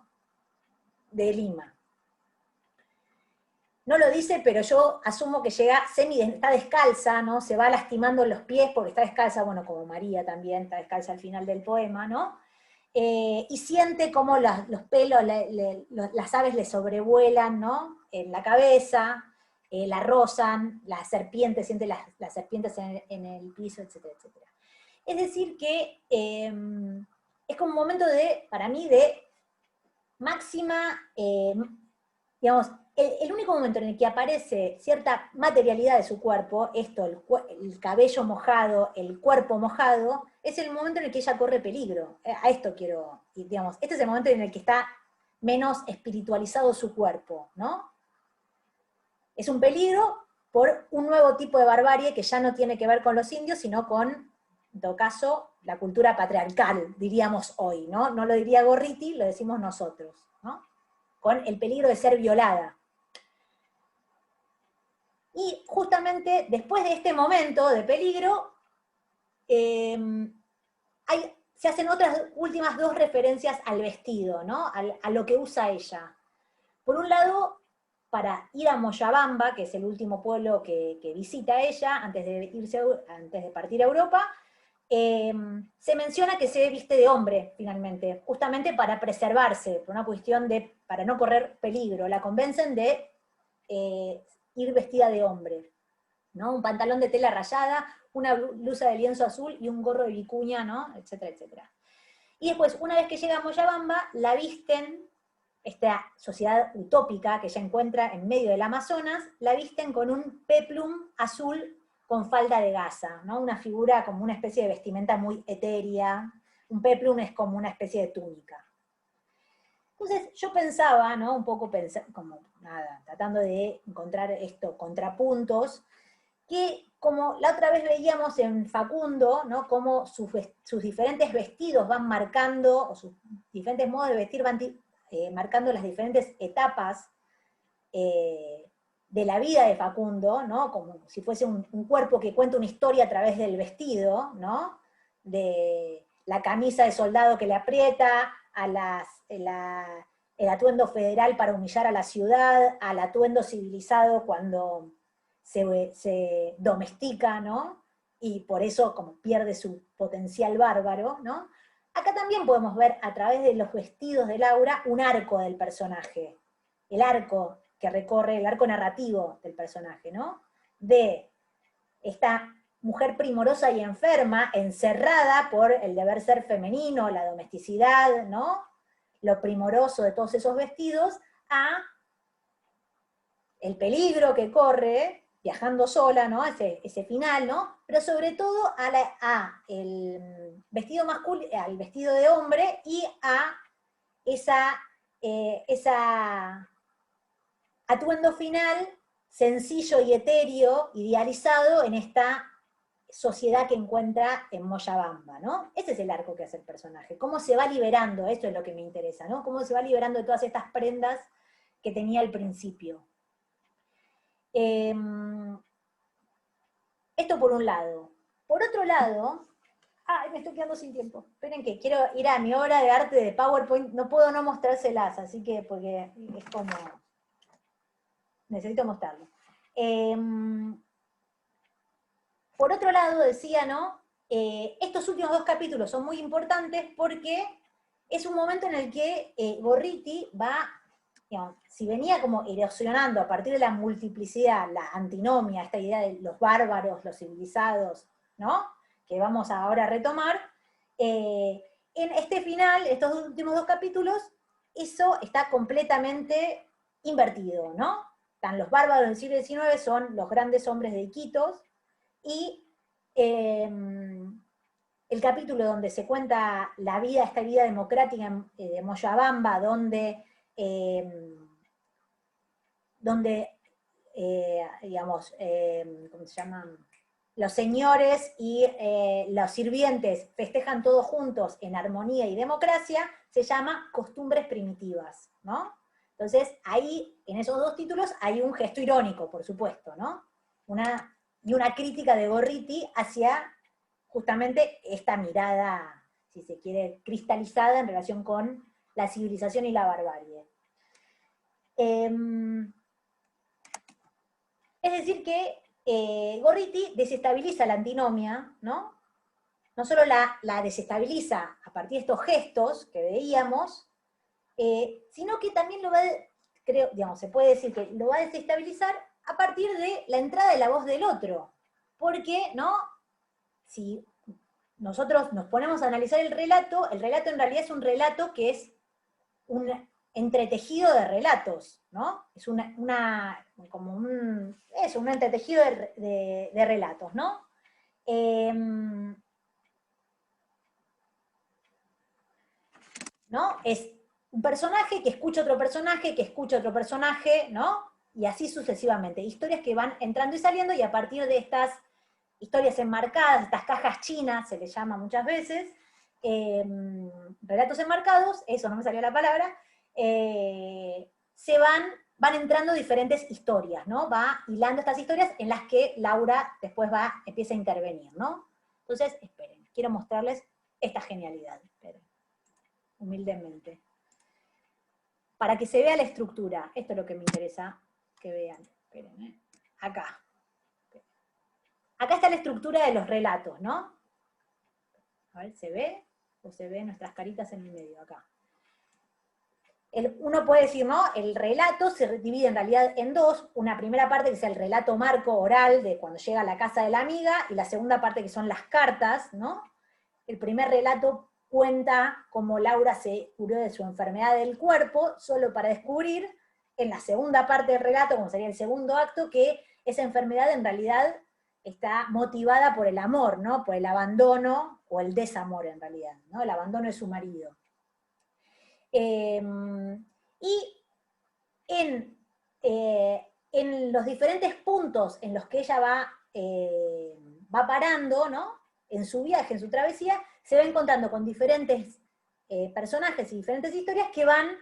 de Lima. No lo dice, pero yo asumo que llega, está descalza, ¿no? Se va lastimando los pies porque está descalza, bueno, como María también está descalza al final del poema, ¿no? Y siente como los pelos, las aves le sobrevuelan, ¿no? En la cabeza, la rozan, las serpientes, siente las serpientes en el piso, etcétera, etcétera. Es decir que es como un momento para mí, de máxima, digamos, el único momento en el que aparece cierta materialidad de su cuerpo, el cabello mojado, el cuerpo mojado, es el momento en el que ella corre peligro. A esto quiero, digamos, este es el momento en el que está menos espiritualizado su cuerpo, ¿no? Es un peligro por un nuevo tipo de barbarie que ya no tiene que ver con los indios, sino con, en todo caso, la cultura patriarcal, diríamos hoy, ¿no? No lo diría Gorriti, lo decimos nosotros, ¿no? Con el peligro de ser violada. Y justamente después de este momento de peligro, se hacen otras últimas dos referencias al vestido, ¿no? A lo que usa ella. Por un lado, para ir a Moyabamba, que es el último pueblo que visita ella antes de partir a Europa, se menciona que se viste de hombre, finalmente, justamente para preservarse, por una cuestión para no correr peligro. La convencen de ir vestida de hombre, ¿no? Un pantalón de tela rayada, una blusa de lienzo azul y un gorro de vicuña, ¿no? Etcétera, etcétera. Y después, una vez que llega a Moyabamba, la visten, esta sociedad utópica que ella encuentra en medio del Amazonas, la visten con un peplum azul con falda de gasa, ¿no? Una figura como una especie de vestimenta muy etérea. Un peplum es como una especie de túnica. Entonces yo pensaba, ¿no? Un poco tratando de encontrar contrapuntos, que como la otra vez veíamos en Facundo, ¿no? Cómo sus diferentes vestidos van marcando, o sus diferentes modos de vestir van marcando las diferentes etapas de la vida de Facundo, ¿no? Como si fuese un cuerpo que cuenta una historia a través del vestido, ¿no? De la camisa de soldado que le aprieta, el atuendo federal para humillar a la ciudad, al atuendo civilizado cuando se domestica, ¿no? Y por eso como pierde su potencial bárbaro, ¿no? Acá también podemos ver a través de los vestidos de Laura un arco del personaje, el arco que recorre, el arco narrativo del personaje, ¿no? De esta mujer primorosa y enferma, encerrada por el deber ser femenino, la domesticidad, ¿no? Lo primoroso de todos esos vestidos, a el peligro que corre, viajando sola, ¿no? Ese final, ¿no? Pero sobre todo el vestido masculino, al vestido de hombre, y a esa atuendo final sencillo y etéreo, idealizado en esta sociedad que encuentra en Moyabamba, ¿no? Ese es el arco que hace el personaje. Cómo se va liberando, esto es lo que me interesa, ¿no? Cómo se va liberando de todas estas prendas que tenía al principio. Esto por un lado. Por otro lado, me estoy quedando sin tiempo. Esperen que quiero ir a mi obra de arte de PowerPoint, no puedo no mostrárselas, así que, porque es como... necesito mostrarlo. Por otro lado, decía, ¿no? Estos últimos dos capítulos son muy importantes porque es un momento en el que Gorriti va, digamos, si venía como erosionando a partir de la multiplicidad, la antinomia, esta idea de los bárbaros, los civilizados, ¿no? Que vamos ahora a retomar, en este final, estos últimos dos capítulos, eso está completamente invertido, ¿no? Los bárbaros del siglo XIX son los grandes hombres de Iquitos, y el capítulo donde se cuenta esta vida democrática de Moyabamba, donde donde digamos, ¿cómo se llaman? Los señores y los sirvientes festejan todos juntos en armonía y democracia, se llama Costumbres Primitivas, ¿no? Entonces, ahí, en esos dos títulos, hay un gesto irónico, por supuesto, ¿no? Y una crítica de Gorriti hacia justamente esta mirada, si se quiere, cristalizada en relación con la civilización y la barbarie. Es decir que Gorriti desestabiliza la antinomia, ¿no? No solo la desestabiliza a partir de estos gestos que veíamos, sino que también lo va, creo, digamos, se puede decir que lo va a desestabilizar a partir de la entrada de la voz del otro. Porque, ¿no? Si nosotros nos ponemos a analizar el relato en realidad es un relato que es un entretejido de relatos, ¿no? Es un entretejido de relatos, ¿no? ¿No? Es un personaje que escucha otro personaje, que escucha otro personaje, ¿no? Y así sucesivamente. Historias que van entrando y saliendo, y a partir de estas historias enmarcadas, estas cajas chinas, se les llama muchas veces, relatos enmarcados, eso no me salió la palabra, van entrando diferentes historias, ¿no? Va hilando estas historias en las que Laura después empieza a intervenir, ¿no? Entonces, esperen, quiero mostrarles esta genialidad, esperen, humildemente. Para que se vea la estructura, esto es lo que me interesa que vean, esperen, acá. Acá está la estructura de los relatos, ¿no? A ver, ¿se ve? ¿O se ven nuestras caritas en el medio acá? Uno puede decir, ¿no? El relato se divide en realidad en dos, una primera parte que es el relato marco oral de cuando llega a la casa de la amiga, y la segunda parte que son las cartas, ¿no? El primer relato cuenta cómo Laura se curó de su enfermedad del cuerpo, solo para descubrir, en la segunda parte del relato, como sería el segundo acto, que esa enfermedad en realidad está motivada por el amor, ¿no? Por el abandono, o el desamor en realidad, ¿no? El abandono de su marido. Y en los diferentes puntos en los que ella va parando, ¿no? En su viaje, en su travesía, se va encontrando con diferentes personajes y diferentes historias que van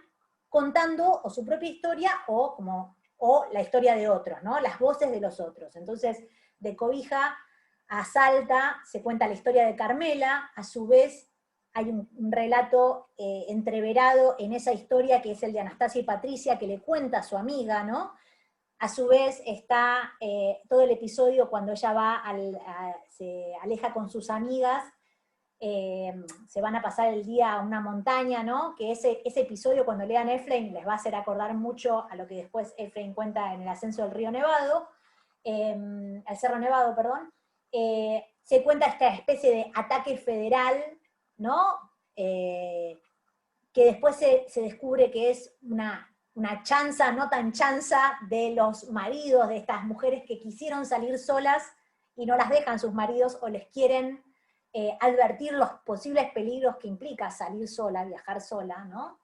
contando o su propia historia o la historia de otros, ¿no? Las voces de los otros. Entonces, de Cobija a Salta se cuenta la historia de Carmela, a su vez hay un relato entreverado en esa historia que es el de Anastasia y Patricia, que le cuenta a su amiga, ¿no? A su vez está todo el episodio cuando ella se aleja con sus amigas, se van a pasar el día a una montaña, ¿no? Que ese episodio, cuando lean Efraín, les va a hacer acordar mucho a lo que después Efraín cuenta en el ascenso del río Nevado, al Cerro Nevado, perdón. Se cuenta esta especie de ataque federal, ¿no? Que después se descubre que es una chanza, no tan chanza, de los maridos de estas mujeres que quisieron salir solas y no las dejan sus maridos, o les quieren advertir los posibles peligros que implica salir sola, viajar sola, ¿no?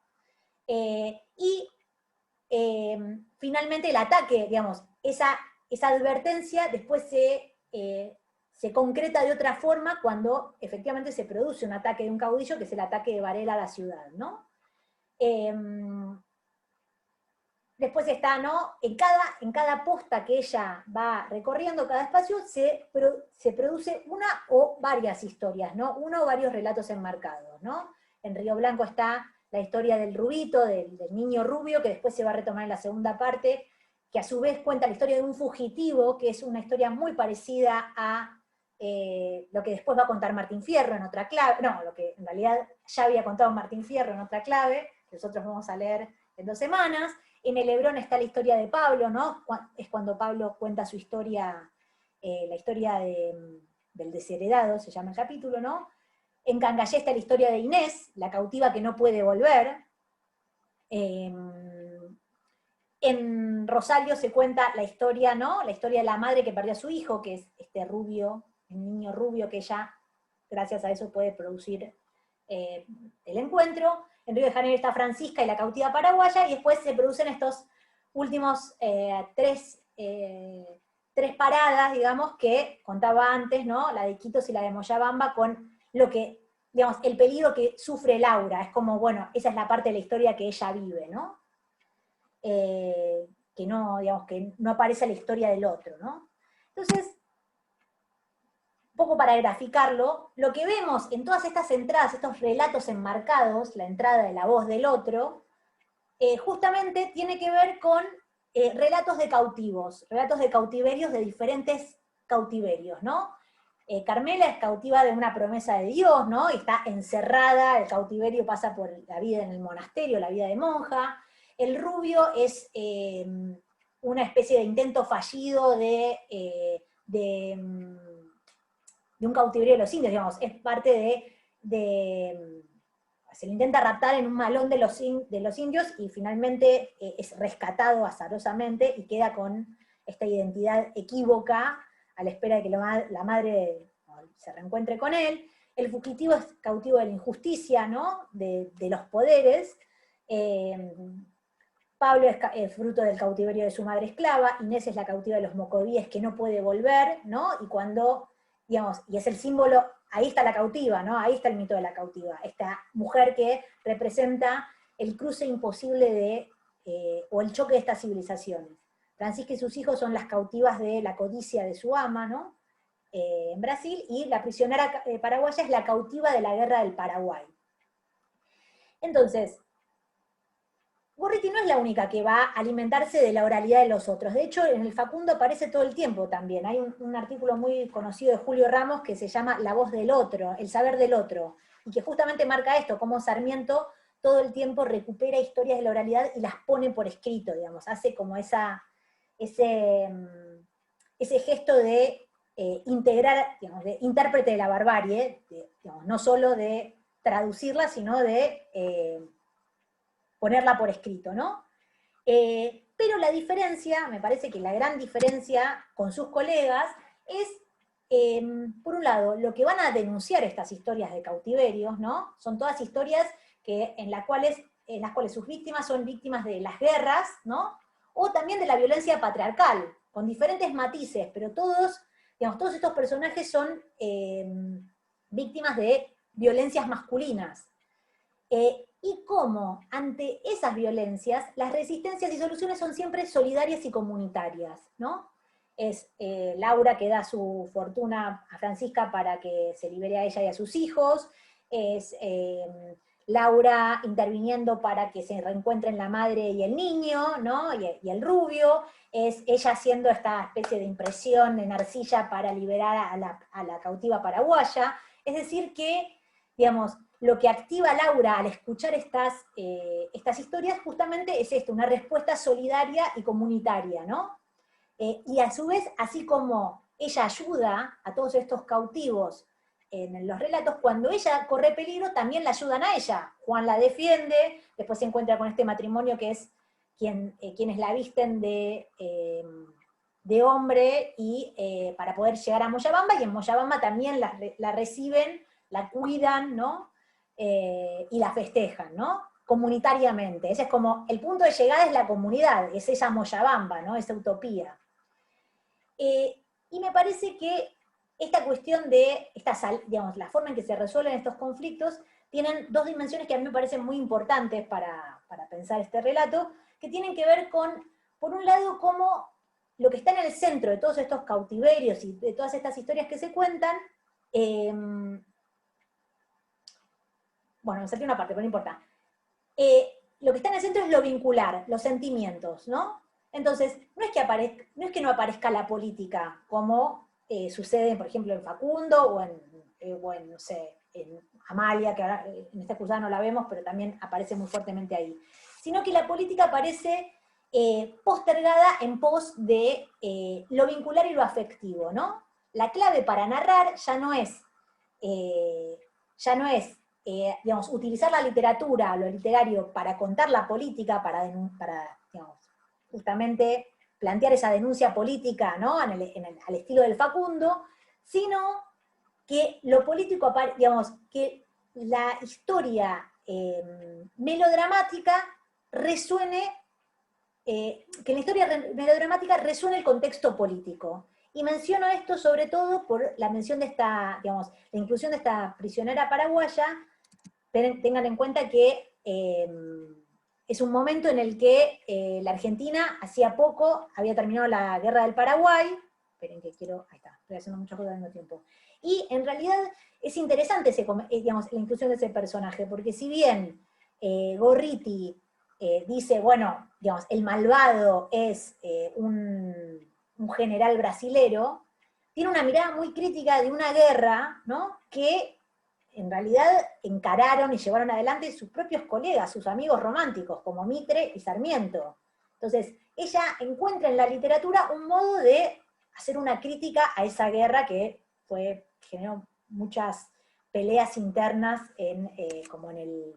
Finalmente el ataque, digamos, esa advertencia después se concreta de otra forma cuando efectivamente se produce un ataque de un caudillo, que es el ataque de Varela a la ciudad, ¿no? Después está, ¿no? En cada posta que ella va recorriendo, cada espacio, se produce una o varias historias, ¿no? Uno o varios relatos enmarcados, ¿no? En Río Blanco está la historia del Rubito, del niño rubio, que después se va a retomar en la segunda parte, que a su vez cuenta la historia de un fugitivo, que es una historia muy parecida a lo que después va a contar Martín Fierro en otra clave, no, lo que en realidad ya había contado Martín Fierro en otra clave, que nosotros vamos a leer en 2 semanas. En el Hebrón está la historia de Pablo, ¿no? Es cuando Pablo cuenta su historia, la historia del desheredado, se llama el capítulo, ¿no? En Cangallé está la historia de Inés, la cautiva que no puede volver. En Rosario se cuenta la historia, ¿no? La historia de la madre que perdió a su hijo, que es este rubio, el niño rubio que ella, gracias a eso, puede producir el encuentro. en Río de Janeiro está Francisca y la cautiva paraguaya, y después se producen estos últimos tres paradas, digamos, que contaba antes, ¿no? La de Iquitos y la de Moyabamba, con lo que, digamos, el peligro que sufre Laura. Es como, bueno, esa es la parte de la historia que ella vive, ¿no? Que no, digamos, que no aparece la historia del otro, ¿no? Entonces, un poco para graficarlo, lo que vemos en todas estas entradas, estos relatos enmarcados, la entrada de la voz del otro, justamente tiene que ver con relatos de cautivos, relatos de cautiverios de diferentes cautiverios, ¿no? Carmela es cautiva de una promesa de Dios, ¿no? Y está encerrada, el cautiverio pasa por la vida en el monasterio, la vida de monja. El rubio es una especie de intento fallido de un cautiverio de los indios, digamos, es parte se le intenta raptar en un malón de los indios y finalmente es rescatado azarosamente y queda con esta identidad equívoca a la espera de que la madre se reencuentre con él. El fugitivo es cautivo de la injusticia, ¿no? De los poderes. Pablo es fruto del cautiverio de su madre esclava. Inés es la cautiva de los mocovíes que no puede volver, ¿no? Y cuando, digamos, y es el símbolo, ahí está la cautiva, ¿no? Ahí está el mito de la cautiva. Esta mujer que representa el cruce imposible o el choque de estas civilizaciones. Francisca y sus hijos son las cautivas de la codicia de su ama, ¿no? En Brasil, y la prisionera paraguaya es la cautiva de la guerra del Paraguay. Entonces, Gorriti no es la única que va a alimentarse de la oralidad de los otros. De hecho, en el Facundo aparece todo el tiempo también. Hay un artículo muy conocido de Julio Ramos que se llama La voz del otro, el saber del otro, y que justamente marca esto, cómo Sarmiento todo el tiempo recupera historias de la oralidad y las pone por escrito, digamos, hace como ese gesto de integrar, digamos, de intérprete de la barbarie, digamos, no solo de traducirla, sino de ponerla por escrito, ¿no? Pero la diferencia, me parece que la gran diferencia con sus colegas es, por un lado, lo que van a denunciar estas historias de cautiverios, ¿no? Son todas historias en las cuales sus víctimas son víctimas de las guerras, ¿no? O también de la violencia patriarcal, con diferentes matices, pero todos estos personajes son víctimas de violencias masculinas. Y cómo, ante esas violencias, las resistencias y soluciones son siempre solidarias y comunitarias, ¿no? Es Laura que da su fortuna a Francisca para que se libere a ella y a sus hijos, es Laura interviniendo para que se reencuentren la madre y el niño, ¿no? Y el rubio, es ella haciendo esta especie de impresión en arcilla para liberar a la cautiva paraguaya. Es decir que, digamos, lo que activa Laura al escuchar estas historias justamente es esto, una respuesta solidaria y comunitaria, ¿no? Y a su vez, así como ella ayuda a todos estos cautivos en los relatos, cuando ella corre peligro, también la ayudan a ella. Juan la defiende, después se encuentra con este matrimonio que es quienes la visten de hombre y para poder llegar a Moyabamba, y en Moyabamba también la reciben, la cuidan, ¿no? Y la festejan, ¿no? Comunitariamente. Ese es como, el punto de llegada es la comunidad, es esa Moyabamba, ¿no? Esa utopía. Y me parece que esta cuestión de, digamos, la forma en que se resuelven estos conflictos, tienen dos dimensiones que a mí me parecen muy importantes para pensar este relato, que tienen que ver con, por un lado, cómo lo que está en el centro de todos estos cautiverios y de todas estas historias que se cuentan, bueno, me salté una parte, pero no importa. Lo que está en el centro es lo vincular, los sentimientos, ¿no? Entonces, no es que no aparezca la política, como sucede, por ejemplo, en Facundo, o en no sé, en Amalia, que ahora en esta cruzada no la vemos, pero también aparece muy fuertemente ahí. Sino que la política aparece postergada en pos de lo vincular y lo afectivo, ¿no? La clave para narrar ya no es digamos, utilizar la literatura, lo literario, para contar la política, para digamos, justamente plantear esa denuncia política, ¿no? al estilo del Facundo, sino que lo político, digamos, que la historia melodramática resuene, que en la historia melodramática resuene el contexto político. Y menciono esto sobre todo por la mención de esta, digamos, la inclusión de esta prisionera paraguaya. Tengan en cuenta que es un momento en el que la Argentina hacía poco había terminado la guerra del Paraguay. Esperen que ahí está, estoy haciendo muchas cosas al mismo tiempo. Y en realidad es interesante digamos, la inclusión de ese personaje, porque si bien Gorriti dice, bueno, digamos, el malvado es un general brasilero, tiene una mirada muy crítica de una guerra, ¿no?, que en realidad encararon y llevaron adelante sus propios colegas, sus amigos románticos, como Mitre y Sarmiento. Entonces, ella encuentra en la literatura un modo de hacer una crítica a esa guerra que generó muchas peleas internas como en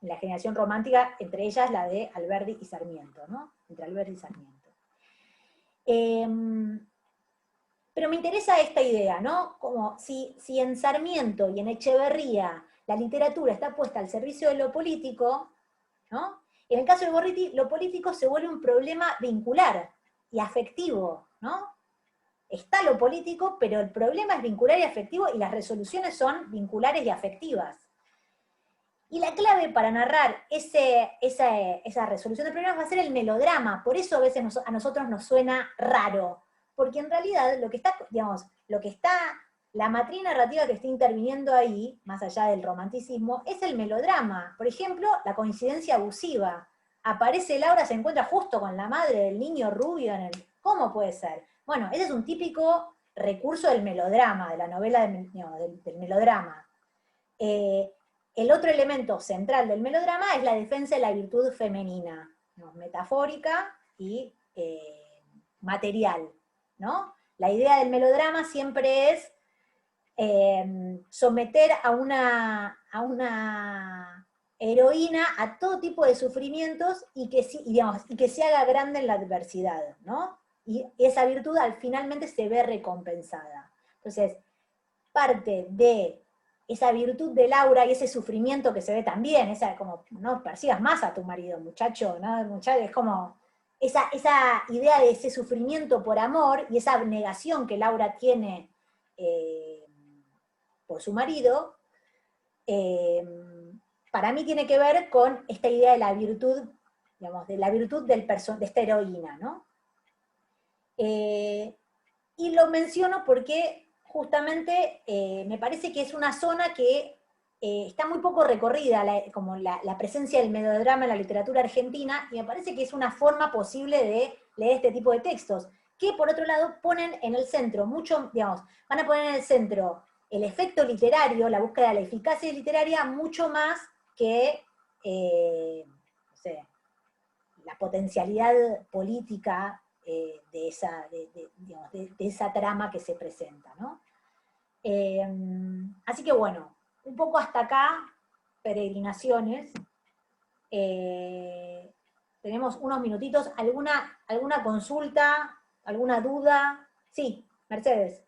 la generación romántica, entre ellas la de Alberdi y Sarmiento, ¿no? Entre Alberdi y Sarmiento. Pero me interesa esta idea, ¿no? Como si en Sarmiento y en Echeverría la literatura está puesta al servicio de lo político, ¿no? En el caso de Gorriti, lo político se vuelve un problema vincular y afectivo, ¿no? Está lo político, pero el problema es vincular y afectivo, y las resoluciones son vinculares y afectivas. Y la clave para narrar esa resolución de problemas va a ser el melodrama. Por eso a veces a nosotros nos suena raro, porque en realidad la matriz narrativa que está interviniendo ahí, más allá del romanticismo, es el melodrama. Por ejemplo, la coincidencia abusiva. Aparece Laura, se encuentra justo con la madre del niño rubio ¿Cómo puede ser? Bueno, ese es un típico recurso del melodrama, de la novela del melodrama. El otro elemento central del melodrama es la defensa de la virtud femenina, ¿no?, metafórica y material, ¿no? La idea del melodrama siempre es someter a una heroína a todo tipo de sufrimientos y que se haga grande en la adversidad, ¿no? Y esa virtud finalmente se ve recompensada. Entonces, parte de esa virtud de Laura y ese sufrimiento que se ve también, esa como, no persigas más a tu marido, muchacho, ¿no? Muchacho, es como esa idea de ese sufrimiento por amor y esa abnegación que Laura tiene por su marido, para mí tiene que ver con esta idea de la virtud, digamos, de la virtud de esta heroína, ¿no? Y lo menciono porque justamente me parece que es una zona que está muy poco recorrida, como la presencia del melodrama en la literatura argentina, y me parece que es una forma posible de leer este tipo de textos, que por otro lado ponen en el centro van a poner en el centro el efecto literario, la búsqueda de la eficacia literaria, mucho más que no sé, la potencialidad política de esa trama que se presenta, ¿no? Así que bueno, un poco hasta acá, peregrinaciones. Tenemos unos minutitos. ¿Alguna consulta? ¿Alguna duda? Sí, Mercedes.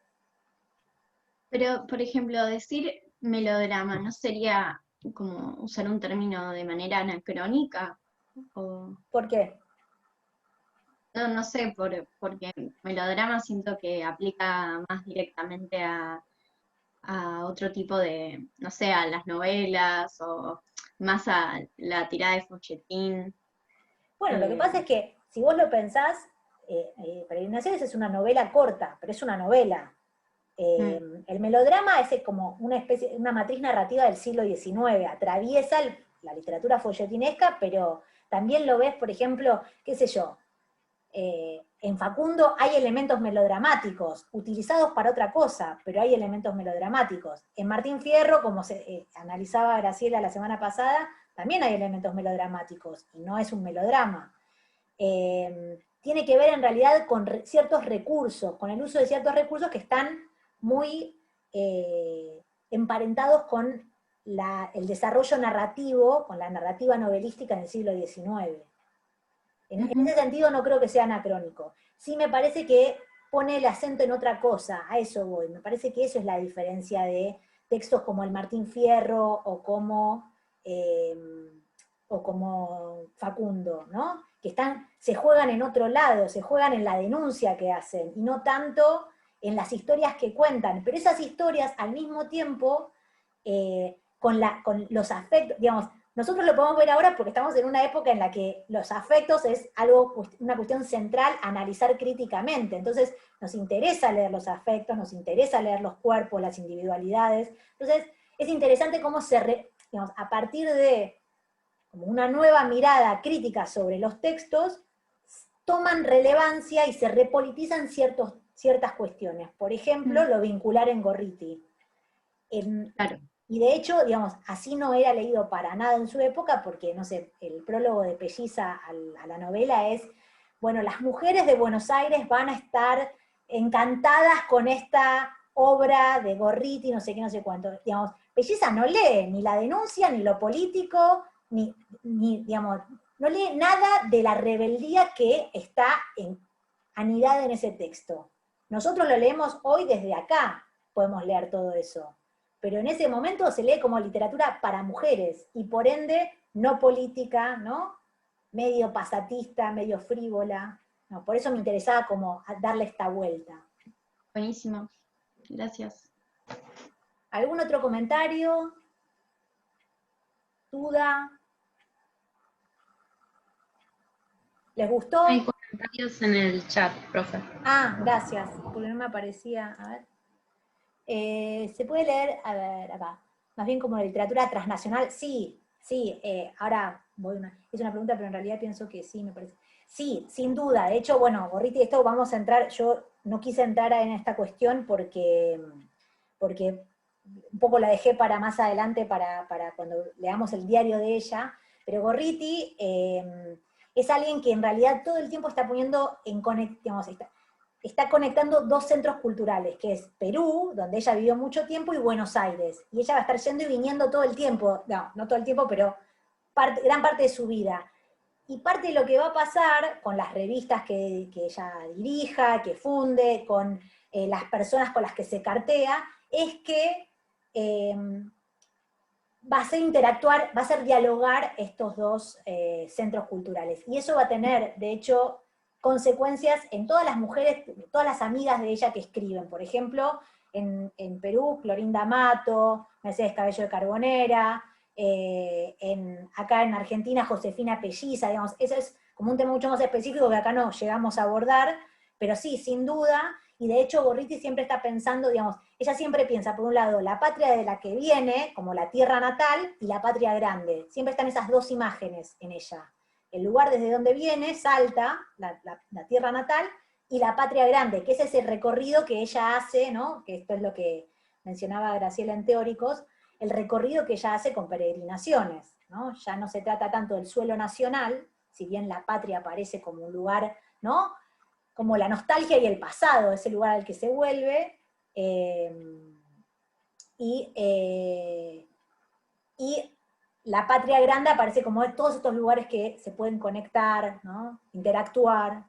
Pero, por ejemplo, decir melodrama, ¿no sería como usar un término de manera anacrónica? ¿Por qué? No sé, porque melodrama siento que aplica más directamente a otro tipo de, no sé, a las novelas o más a la tirada de folletín. Bueno, lo que pasa es que, si vos lo pensás, Peregrinaciones es una novela corta, pero es una novela. El melodrama es como una matriz narrativa del siglo XIX, atraviesa la literatura folletinesca, pero también lo ves, por ejemplo, qué sé yo, en Facundo hay elementos melodramáticos, utilizados para otra cosa, pero hay elementos melodramáticos. En Martín Fierro, como se analizaba Graciela la semana pasada, también hay elementos melodramáticos, y no es un melodrama. Tiene que ver en realidad con ciertos recursos, con el uso de ciertos recursos que están muy emparentados con el desarrollo narrativo, con la narrativa novelística en el siglo XIX. En ese sentido no creo que sea anacrónico. Sí me parece que pone el acento en otra cosa, a eso voy. Me parece que eso es la diferencia de textos como el Martín Fierro o como o como Facundo, ¿no? Que se juegan en otro lado, se juegan en la denuncia que hacen, y no tanto en las historias que cuentan. Pero esas historias, al mismo tiempo, con los afectos, digamos, nosotros lo podemos ver ahora porque estamos en una época en la que los afectos es una cuestión central a analizar críticamente. Entonces, nos interesa leer los afectos, nos interesa leer los cuerpos, las individualidades. Entonces, es interesante cómo digamos, a partir de como una nueva mirada crítica sobre los textos, toman relevancia y se repolitizan ciertas cuestiones. Por ejemplo, lo vincular en Gorriti. Claro. Y de hecho, digamos, así no era leído para nada en su época, porque, no sé, el prólogo de Pelliza a la novela es, bueno, las mujeres de Buenos Aires van a estar encantadas con esta obra de Gorriti, no sé qué, no sé cuánto. Digamos, Pelliza no lee ni la denuncia, ni lo político, ni digamos, no lee nada de la rebeldía que está anidada en ese texto. Nosotros lo leemos hoy desde acá, podemos leer todo eso. Pero en ese momento se lee como literatura para mujeres, y por ende no política, ¿no? Medio pasatista, medio frívola. No, por eso me interesaba como darle esta vuelta. Buenísimo, gracias. ¿Algún otro comentario? ¿Duda? ¿Les gustó? Hay comentarios en el chat, profe. Ah, gracias, porque no me aparecía. A ver. Se puede leer, a ver, acá, más bien como literatura transnacional. Sí, ahora es una pregunta, pero en realidad pienso que sí, me parece. Sí, sin duda. De hecho, bueno, Gorriti, esto vamos a entrar, yo no quise entrar en esta cuestión porque un poco la dejé para más adelante, para cuando leamos el diario de ella, pero Gorriti es alguien que en realidad todo el tiempo está poniendo está conectando dos centros culturales, que es Perú, donde ella vivió mucho tiempo, y Buenos Aires. Y ella va a estar yendo y viniendo todo el tiempo, no todo el tiempo, pero gran parte de su vida. Y parte de lo que va a pasar con las revistas que ella dirija, que funde, con las personas con las que se cartea, es que va a ser dialogar estos dos centros culturales. Y eso va a tener, de hecho, consecuencias en todas las mujeres, todas las amigas de ella que escriben. Por ejemplo, en Perú, Clorinda Mato, Mercedes Cabello de Carbonera, acá en Argentina, Josefina Pelliza, digamos, eso es como un tema mucho más específico que acá no llegamos a abordar, pero sí, sin duda, y de hecho Gorriti siempre está pensando, digamos, ella siempre piensa, por un lado, la patria de la que viene, como la tierra natal, y la patria grande. Siempre están esas dos imágenes en ella. El lugar desde donde viene, Salta, la tierra natal, y la patria grande, que es ese recorrido que ella hace, ¿no? Que esto es lo que mencionaba Graciela en Teóricos, el recorrido que ella hace con peregrinaciones, ¿no? Ya no se trata tanto del suelo nacional, si bien la patria aparece como un lugar, ¿no? Como la nostalgia y el pasado, ese lugar al que se vuelve, y la patria grande aparece como todos estos lugares que se pueden conectar, ¿no? Interactuar,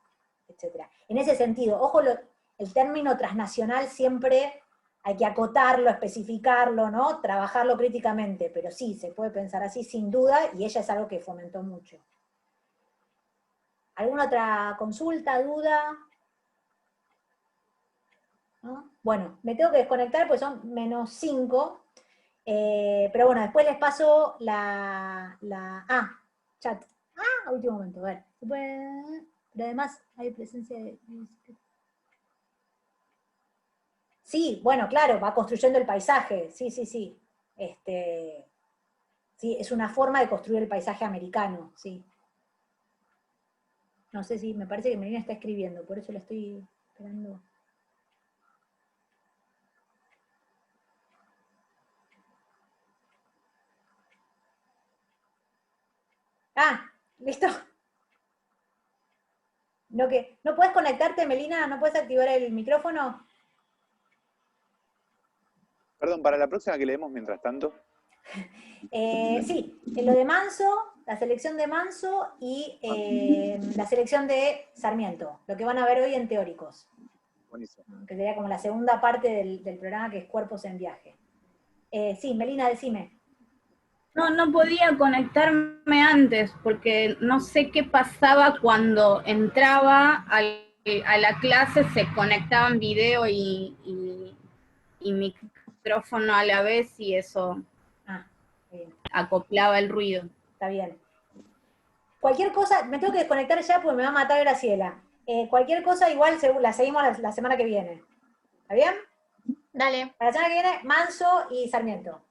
etc. En ese sentido, ojo, el término transnacional siempre hay que acotarlo, especificarlo, ¿no? Trabajarlo críticamente, pero sí, se puede pensar así sin duda, y ella es algo que fomentó mucho. ¿Alguna otra consulta, duda? ¿No? Bueno, me tengo que desconectar porque son -5, pero bueno, después les paso chat. A último momento, a ver. Pero además hay presencia de... Sí, bueno, claro, va construyendo el paisaje, sí. Sí, es una forma de construir el paisaje americano, sí. No sé si, me parece que Melina está escribiendo, por eso la estoy esperando. Listo. ¿No puedes conectarte, Melina? ¿No puedes activar el micrófono? Perdón, para la próxima que leemos mientras tanto. Sí, lo de Manso, la selección de Manso y la selección de Sarmiento, lo que van a ver hoy en Teóricos. Buenísimo. Que sería como la segunda parte del programa, que es Cuerpos en Viaje. Sí, Melina, decime. no podía conectarme antes, porque no sé qué pasaba cuando entraba a la clase, se conectaban video y micrófono a la vez, y eso bien. acoplaba el ruido. Está bien. Cualquier cosa, me tengo que desconectar ya porque me va a matar Graciela. Cualquier cosa igual la seguimos la semana que viene. ¿Está bien? Dale. Para la semana que viene, Manso y Sarmiento.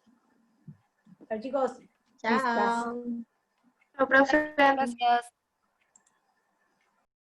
Chao, chicos. Chao. Chao, profe. Gracias.